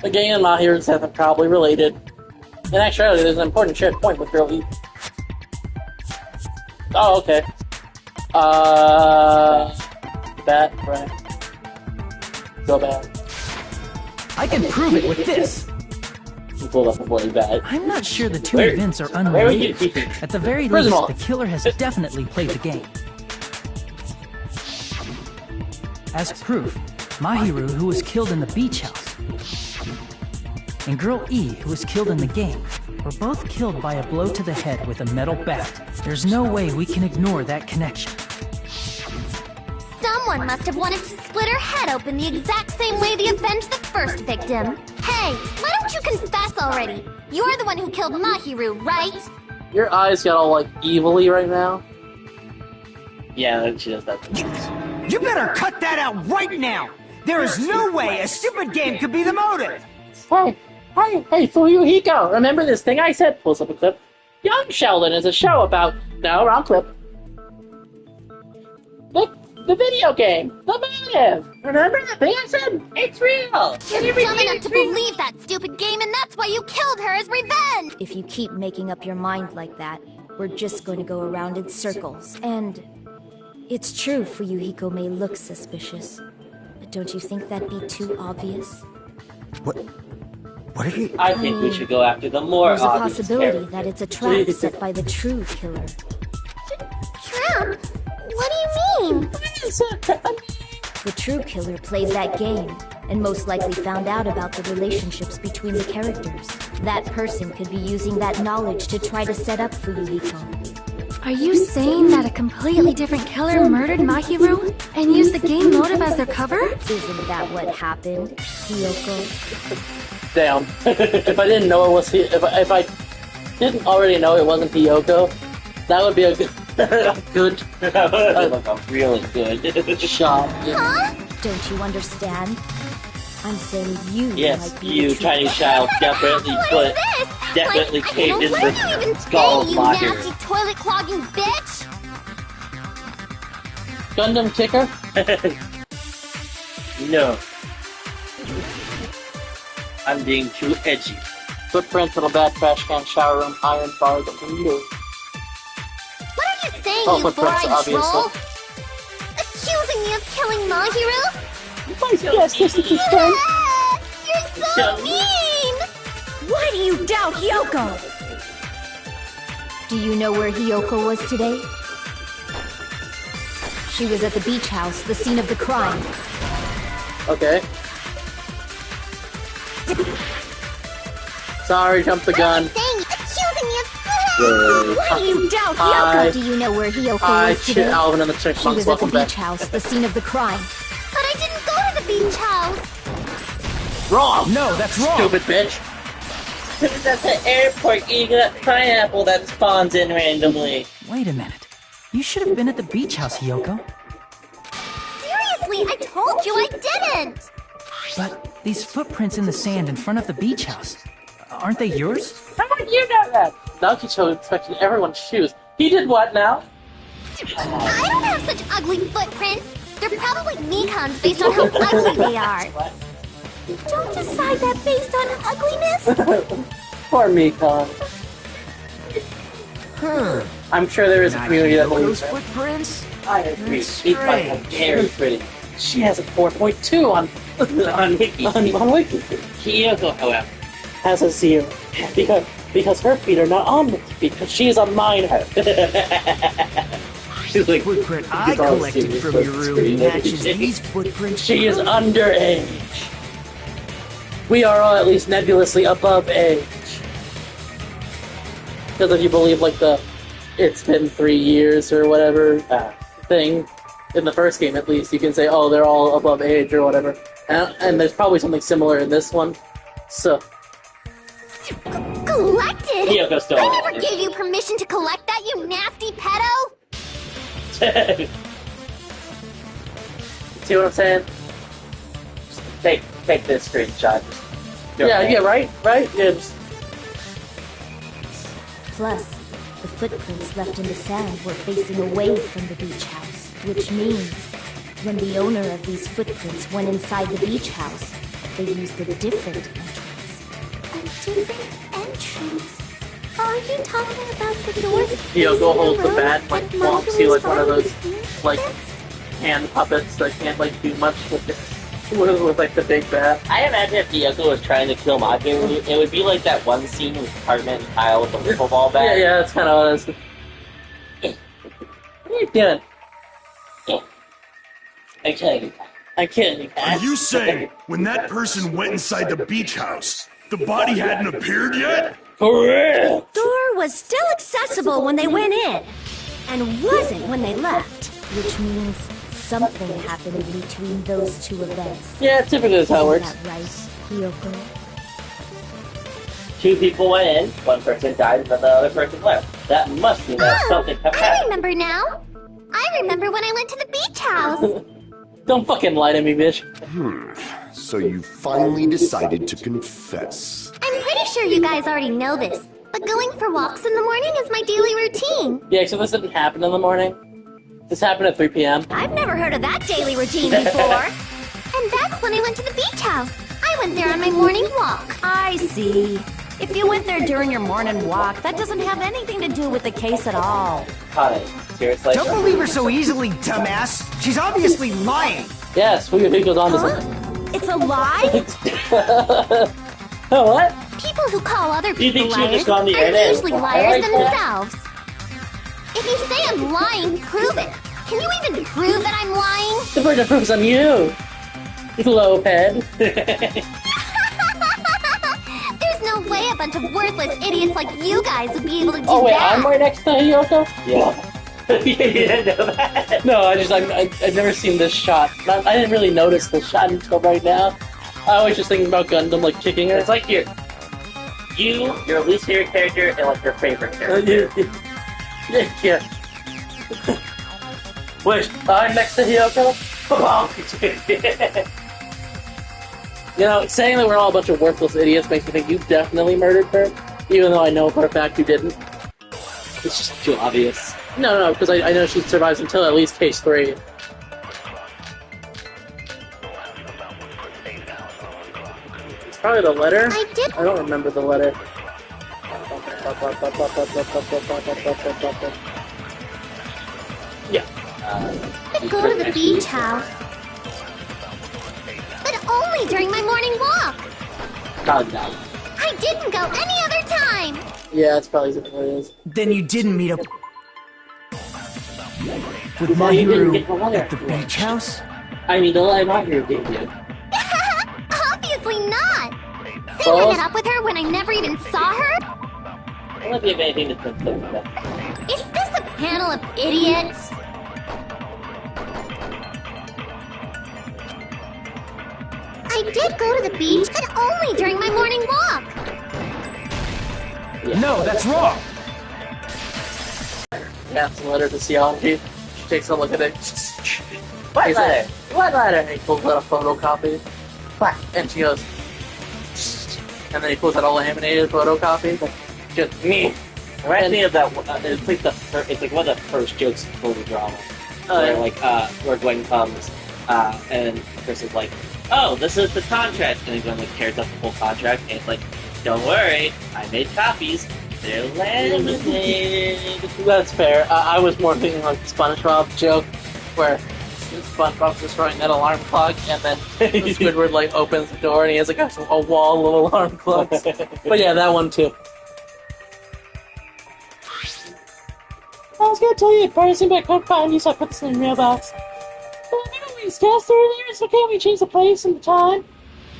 the game and Mahiru's death are probably related. In actuality, there's an important shared point with Girl E. Oh, okay. Bat, right. So bad. I can prove it with this. You pulled up before you bad. I'm not sure the two events are unrelated. At the very least, the killer has definitely played the game. As proof, Mahiru, who was killed in the beach house, and Girl E, who was killed in the game, were both killed by a blow to the head with a metal bat. There's no way we can ignore that connection. Someone must have wanted to split her head open the exact same way they avenged the first victim. Hey, why don't you confess already? You're the one who killed Mahiru, right? Your eyes got all, like, evilly right now. Yeah, she does that. You better cut that out right now! There is no way a stupid game could be the motive! Hey, Fuyuhiko, remember this thing I said? Pulls up a clip. Young Sheldon is a show about... No, wrong clip. The video game. The motive. Remember the thing I said? It's real. You're dumb enough to believe that stupid game, and that's why you killed her as revenge! If you keep making up your mind like that, we're just going to go around in circles. And it's true Fuyuhiko may look suspicious, but don't you think that'd be too obvious? What are you... I think we should go after the more There's a obvious possibility character. that it's a trap set by the true killer. Trap? What do you mean? The true killer plays that game, and most likely found out about the relationships between the characters. That person could be using that knowledge to try to set up Fuyuhiko. Are you saying that a completely different killer murdered Mahiru and used the game motive as their cover? Isn't that what happened, Hiyoko? Damn. If I didn't know it was if I didn't already know it wasn't Hiyoko, that would be a good a really good shot. Huh? Don't you understand? I'm saying you Yes, might be you the true tiny child definitely What is this? definitely Like, caved in what are you even the skull of saying, you Mahiru. nasty toilet clogging bitch? Gundam kicker? No. I'm being too edgy. Footprints in a bad trash can, shower room, iron bar, the window. What are you saying, Oh, you footprints, four-eyed obviously. troll? Accusing me of killing Mahiru? Yes, this is fun. You're so mean! Why do you doubt Hiyoko? Do you know where Hiyoko was today? She was at the beach house, the scene of the crime. Okay. Sorry, jumped the gun. Accusing me of... Why do you doubt Hi. Hiyoko? Do you know where Hiyoko Hi, was shit, today? Alvin and the She Chipmunks, was at the welcome back. beach house, the scene of the crime. But I didn't go to the beach house! Wrong! No, that's wrong! Stupid bitch! It's at the airport eating that pineapple that spawns in randomly. Wait a minute. You should have been at the beach house, Hiyoko. Seriously, I told you I didn't! But these footprints in the sand in front of the beach house, aren't they yours? How would you know that? Naokicho inspecting everyone's shoes. He did what now? I don't have such ugly footprints! They're probably Mikan's based on how ugly they are! Don't decide that based on ugliness! Poor Mikon. I'm sure there is a community that believes Those that. footprints? I agree. That's Mikon is very pretty. She has a 4.2 on Wiki. On Wiki. Hiyoko, however, has a 0 because her feet are not on Wiki because she's a minor. She's like, Footprint I all collected serious, from but your it's room pretty matches naked. these footprints. She is underage. We are all at least nebulously above age. Because if you believe like the "it's been 3 years" or whatever thing, in the first game, at least, you can say, oh, they're all above age or whatever. And there's probably something similar in this one. So. Collected? Kyoko stole I it. never gave you permission to collect that, you nasty pedo! See what I'm saying? Take this screenshot. Yeah, right? Yeah, just... Plus, the footprints left in the sand were facing away from the beach house, which means when the owner of these footprints went inside the beach house, they used a different entrance. A different entrance? Are you talking about the doors? Kyoko holds the bat, like, walks you like one of those, like, hand puppets that can't, like, do much with it. With like the big bat. I imagine if Kyoko was trying to kill Mahiru, it would be like that one scene with Cartman and Kyle with the wiffle ball bat. Yeah, that's kind of what it is. What are you doing? I can't. Are you saying when that person went inside the beach house, the body hadn't appeared yet? Correct! Door was still accessible when they went in, and wasn't when they left. Which means something happened in between those two events. Yeah, typically that's how it works. Isn't that right, Kyoko? 2 people went in, 1 person died, and then the other person left. That must mean that something I happened. remember now. I remember when I went to the beach house. Don't fucking lie to me, bitch. So you finally decided to confess. I'm pretty sure you guys already know this, but going for walks in the morning is my daily routine. Yeah, so this didn't happen in the morning. This happened at 3 p.m. I've never heard of that daily routine before. And that's when I went to the beach house. I went there on my morning walk. I see. If you went there during your morning walk, that doesn't have anything to do with the case at all. Honey, seriously? Don't believe her so easily, dumbass. She's obviously lying. Yes, who goes on to something. It's a lie? Oh, what? People who call other Do you people think she liars just on the are internet? usually I liars like that. themselves. If you say I'm lying, prove it. Can you even prove that I'm lying? The burden of proof's on you. You lowhead. There's no way a bunch of worthless idiots like you guys would be able to do Oh, wait, that. I'm right next to Hiyoko? Yeah. You didn't know that? No, I've never seen this shot. I didn't really notice this shot until right now. I was just thinking about Gundam, like, kicking her. It's like your least favorite character and like your favorite character. Yeah. Wait, I'm next to Hiyoko? You know, saying that we're all a bunch of worthless idiots makes me think you definitely murdered her, even though I know for a fact you didn't. It's just too obvious. No, because I know she survives until at least case 3. It's probably the letter? I did. I don't remember the letter. Yeah. Go to the beach house. But only during my morning walk. God, no. I didn't go any other time. Yeah, that's probably what it is. Then you didn't meet up with You didn't get Mahiru the letter. at the beach house? I mean, the line not here, did you? Obviously not. Saying I met up with her when I never even saw her? I don't know if you have anything to think about that. Is this a panel of idiots? I did go to the beach, but only during my morning walk. Yeah. No, that's wrong. Yeah, it's a letter to Theology. She takes a look at it. What He's letter? like, what letter? And he pulls out a photocopy. What? And she goes, and then he pulls out a laminated photocopy. Just me. Reminds me of that. It's like it's like one of the first jokes in the drama, where where Gwen comes, and Chris is like, "Oh, this is the contract," and then Gwen like tears up the whole contract, and it's like, "Don't worry, I made copies. They're laminated." That's fair. I was more thinking like the SpongeBob joke, where SpongeBob's destroying that alarm clock, and then Squidward like opens the door and he has like a wall of alarm clocks. But yeah, that one too. I was gonna tell you at first, but I couldn't find you, so I put this in the mailbox. Well, anyways, guys, earlier, so can't we change the place and the time?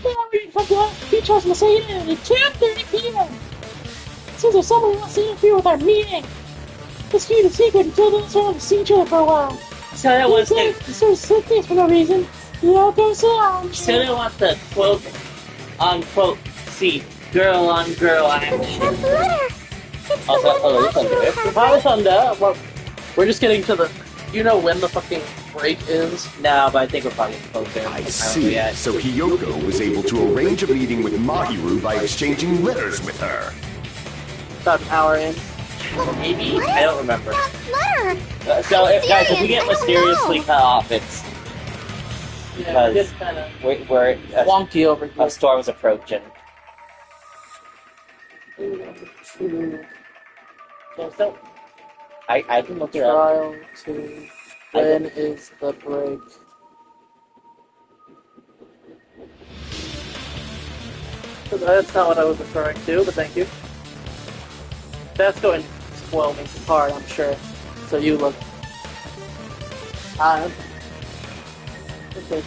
Well, we can come to the beach house and say it at 2:30 p.m. Seems there's someone who wants to interfere with our meeting. Let's keep it a secret until those who want to see each other for a while. Sona wants to. So sickness for no reason. Yoko-san. Sona wants to quote unquote see girl on girl action. That letter! It's the Also, one Mahiru had, Probably right? Thunder. Well, we're just getting to the. You know when the fucking break is? No, but I think we're probably closer. I see. So Hiyoko was able to arrange a meeting with Mahiru by exchanging letters with her. About an hour in. Maybe? What I is don't remember. That letter! So, I'm guys, if we serious, get I don't mysteriously know. cut off, it's Yeah, because it gets kind of we're wonky over here. a storm is approaching. So, I can look it up. trial to when is the break? That's not what I was referring to, but thank you. That's going to spoil me hard, I'm sure. So you look. Okay,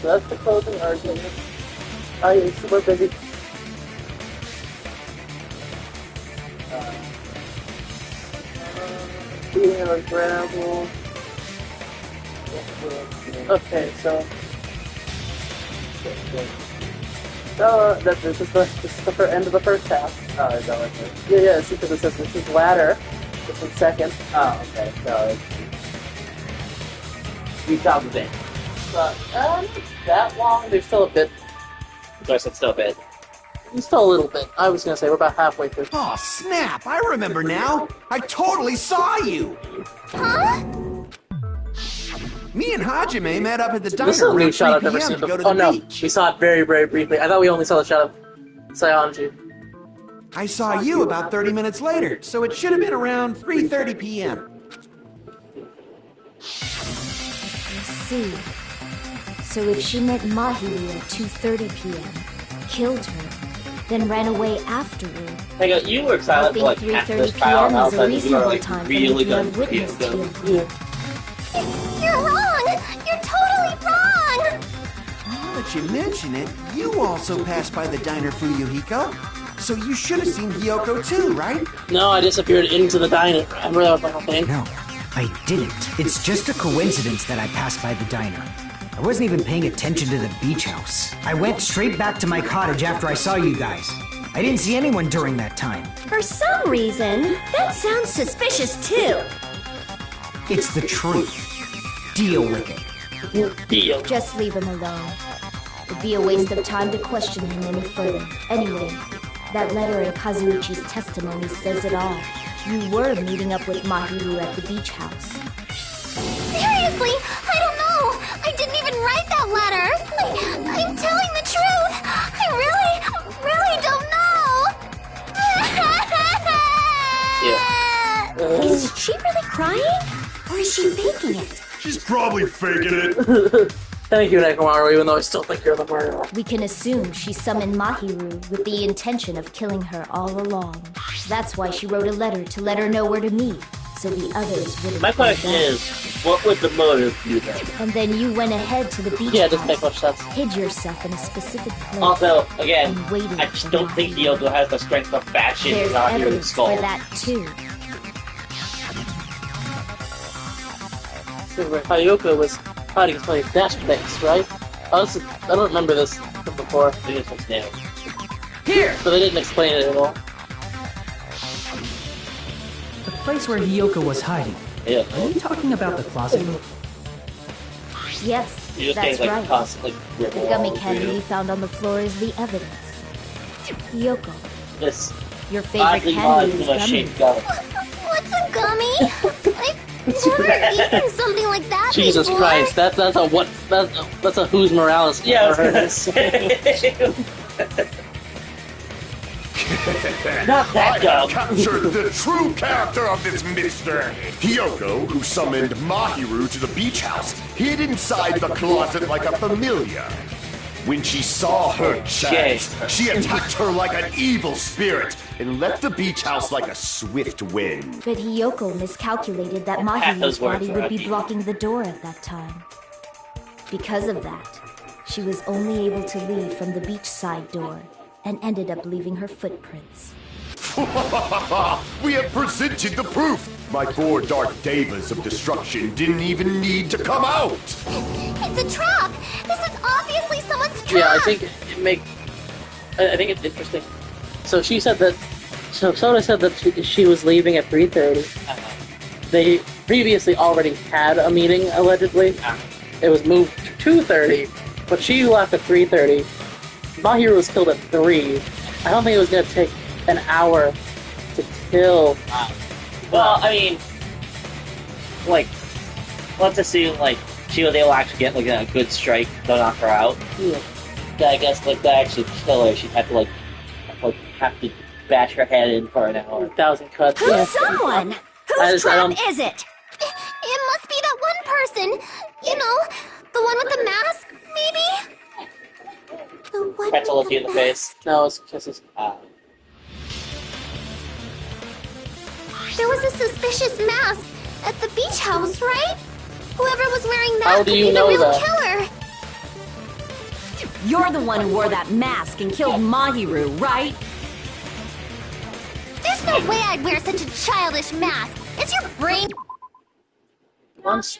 so that's the closing argument. I'm super busy. Beating of a gravel. Okay, so. This is the end of the first half. Oh, is that what it is? Yeah, see, because it says this is ladder. This is second. Oh, okay. So we found the bit. But, not that long. There's still a bit. So I said still a bit. There's still a little bit. I was gonna say, we're about halfway through. Oh, snap! I remember now! I totally saw you! Huh? Me and Hajime met up at the diner This is a new around shot 3 I've never p.m. seen to go to before. the Oh no, beach. we saw it very, very briefly. I thought we only saw the shot of Saionji. I saw you about 30 minutes later, so it should have been around 3:30 p.m. See. So if she met Mahiru at 2:30 p.m., killed her, then ran away afterward, Hey, you were I silent think for like half 3:30 this trial, and all p.m. of a is a sudden you were reasonable like time for really me to good. have witnessed Yeah, here. You're wrong! You're totally wrong! Now that you mention it, you also passed by the diner Fuyuhiko. So you should have seen Hiyoko too, right? No, I disappeared into the diner. Remember that was my whole thing? No, I didn't. It's just a coincidence that I passed by the diner. I wasn't even paying attention to the beach house. I went straight back to my cottage after I saw you guys. I didn't see anyone during that time. For some reason, that sounds suspicious too. It's the truth. Deal with it. Deal. Just leave him alone. It'd be a waste of time to question him any further. Anyway, that letter in Kazuichi's testimony says it all. You were meeting up with Mahiru at the beach house. Seriously, I don't know! I didn't even write that letter! I'm telling the truth! I really don't know! Is she really crying? Or is she faking it? She's probably faking it. Thank you, Nekomaru, even though I still think you're the murderer. We can assume she summoned Mahiru with the intention of killing her all along. That's why she wrote a letter to let her know where to meet, so the others wouldn't My find question out. is, what would the motive be then? And then you went ahead to the beach Yeah, it house, doesn't make much sense. hid yourself in a specific place. Also, again, and waited I just for don't think Mahiru. Hiyoko has the strength of fashion There's not here in evidence skull. for that too. Hayoko was hiding somebody's dash base, right? I don't remember this from before. Maybe this one's new. Here! So they didn't explain it at all. The place where Hiyoko was hiding. Yeah. Are you talking about the closet? Yes, You just that's getting like right. constantly The gummy candy we found on the floor is the evidence. Hiyoko, This your favorite oddly candy is modular gummy. shaped gum. What's a gummy? I've never eaten something like that Jesus before. Christ, that's a what? That's a Who's Morales? Yeah, I was gonna say. Not that I gum. captured the true character of this mister. Hiyoko, who summoned Mahiru to the beach house, hid inside the closet like a familiar. When she saw her chance, she attacked her like an evil spirit and left the beach house like a swift wind. But Hiyoko miscalculated that Mahiru's body would be blocking the door at that time. Because of that, she was only able to leave from the beachside door and ended up leaving her footprints. We have presented the proof! My 4 Dark Devas of Destruction didn't even need to come out! It's a trap! This is obviously someone's trap! Yeah, I think it's interesting. So she said that. So Soda said that she was leaving at 3:30. They previously already had a meeting, allegedly. It was moved to 2:30, but she left at 3:30. Mahiru was killed at 3. I don't think it was going to take an hour to kill. Well, I mean, like, let's assume, like, she was able to actually get, like, a good strike to knock her out. Yeah. I guess, like, to actually kill her, she'd have to, have to bash her head in for an hour. 1,000 cuts. Who's Yeah. someone? Whose trap is it? It must be that one person. You know, the one with the mask, maybe? The one Pretzel with look you in the face. No, it's kisses. There was a suspicious mask at the beach house, right? Whoever was wearing that How could do be you the know real that? killer. You're the one who wore that mask and killed Mahiru, right? There's no way I'd wear such a childish mask. It's your brain. Once.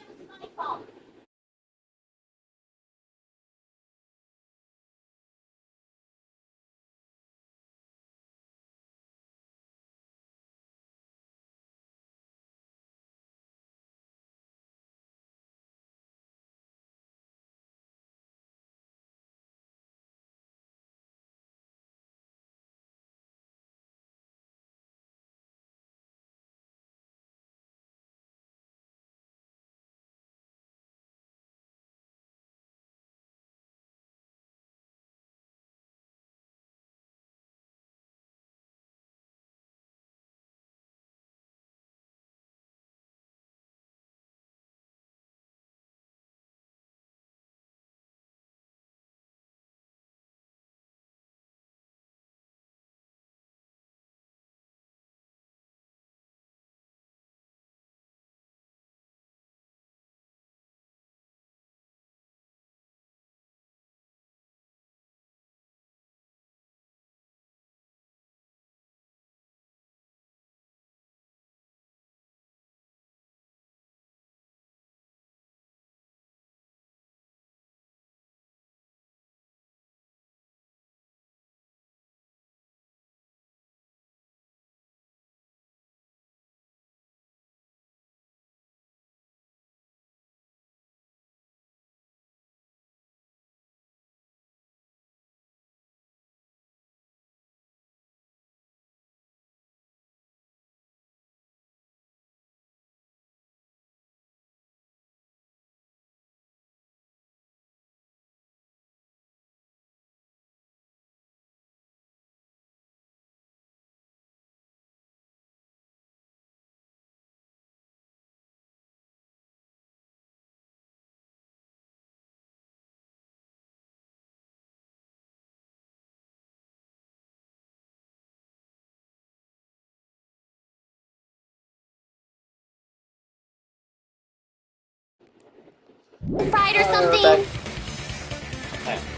Fried or something.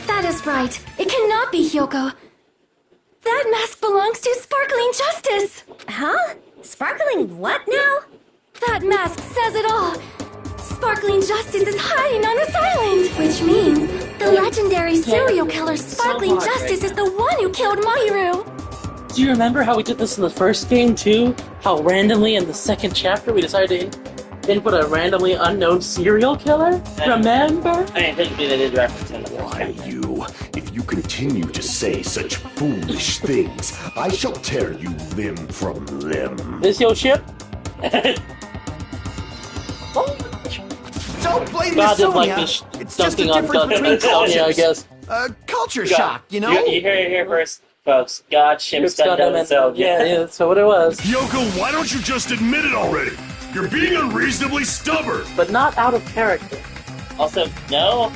That is right. It cannot be Hyoko. That mask belongs to Sparkling Justice! Huh? Sparkling what now? That mask says it all! Sparkling Justice is hiding on this island! Which means the legendary serial killer Sparkling Justice is the one who killed Mahiru! Do you remember how we did this in the first game too? How randomly in the second chapter we decided to input a randomly unknown serial killer? Remember? I mean, technically they did reference in the first Why chapter. you? If you continue to say such foolish things, I shall tear you limb from limb. This your ship? Don't blame God the didn't like Sonya. me It's just a dunking on difference between Sonya, I cultures. guess. Culture shock, you know? You hear it here first, folks. God ships Gundam and so yeah, that's what it was. Yoko, why don't you just admit it already? You're being unreasonably stubborn! But not out of character. Also, no,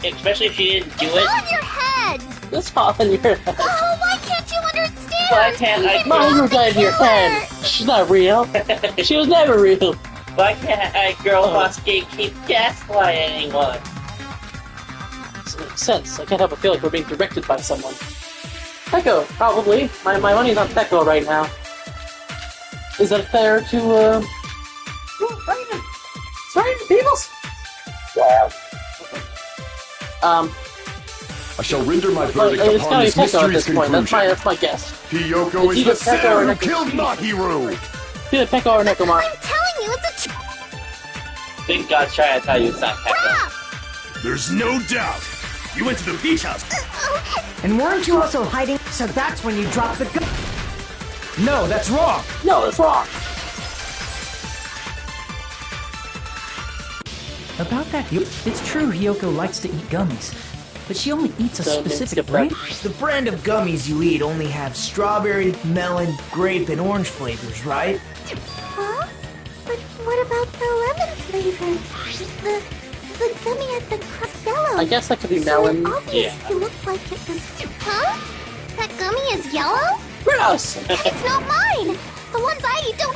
especially if she didn't do It's it. all in your head. It's all in your head. Oh, why can't you understand? Why can't I? Mahiru died in your head. She's not real. She was never real. Why can't I, girl boss keep gaslighting anyone? This makes sense. I can't help but feel like we're being directed by someone. Peko, probably. My money's on Peko right now. Is that fair to, Raymond? It's Raymond, Beatles? Wow. I shall render my It's verdict gotta upon be this Peko at mysterious this point. conclusion. That's my guess. Hiyoko It's is either the Peko or sinner who Neko. killed Mahiru! It's either Peko or Nekomar. I'm telling you, it's a Think God's trying to tell you it's not Peko. There's no doubt. You went to the beach house. And weren't you also hiding? So that's when you dropped the gun. No, that's wrong! No, that's wrong! About that, it's true Hiyoko likes to eat gummies, but she only eats a So, specific skip that. brand. The brand of gummies you eat only have strawberry, melon, grape, and orange flavors, right? Huh? But what about the lemon flavor? The gummy at the crust yellow. I guess that could be So melon. it obviously looked like it was... Huh? That gummy is yellow? Gross! It's not mine! The ones I eat don't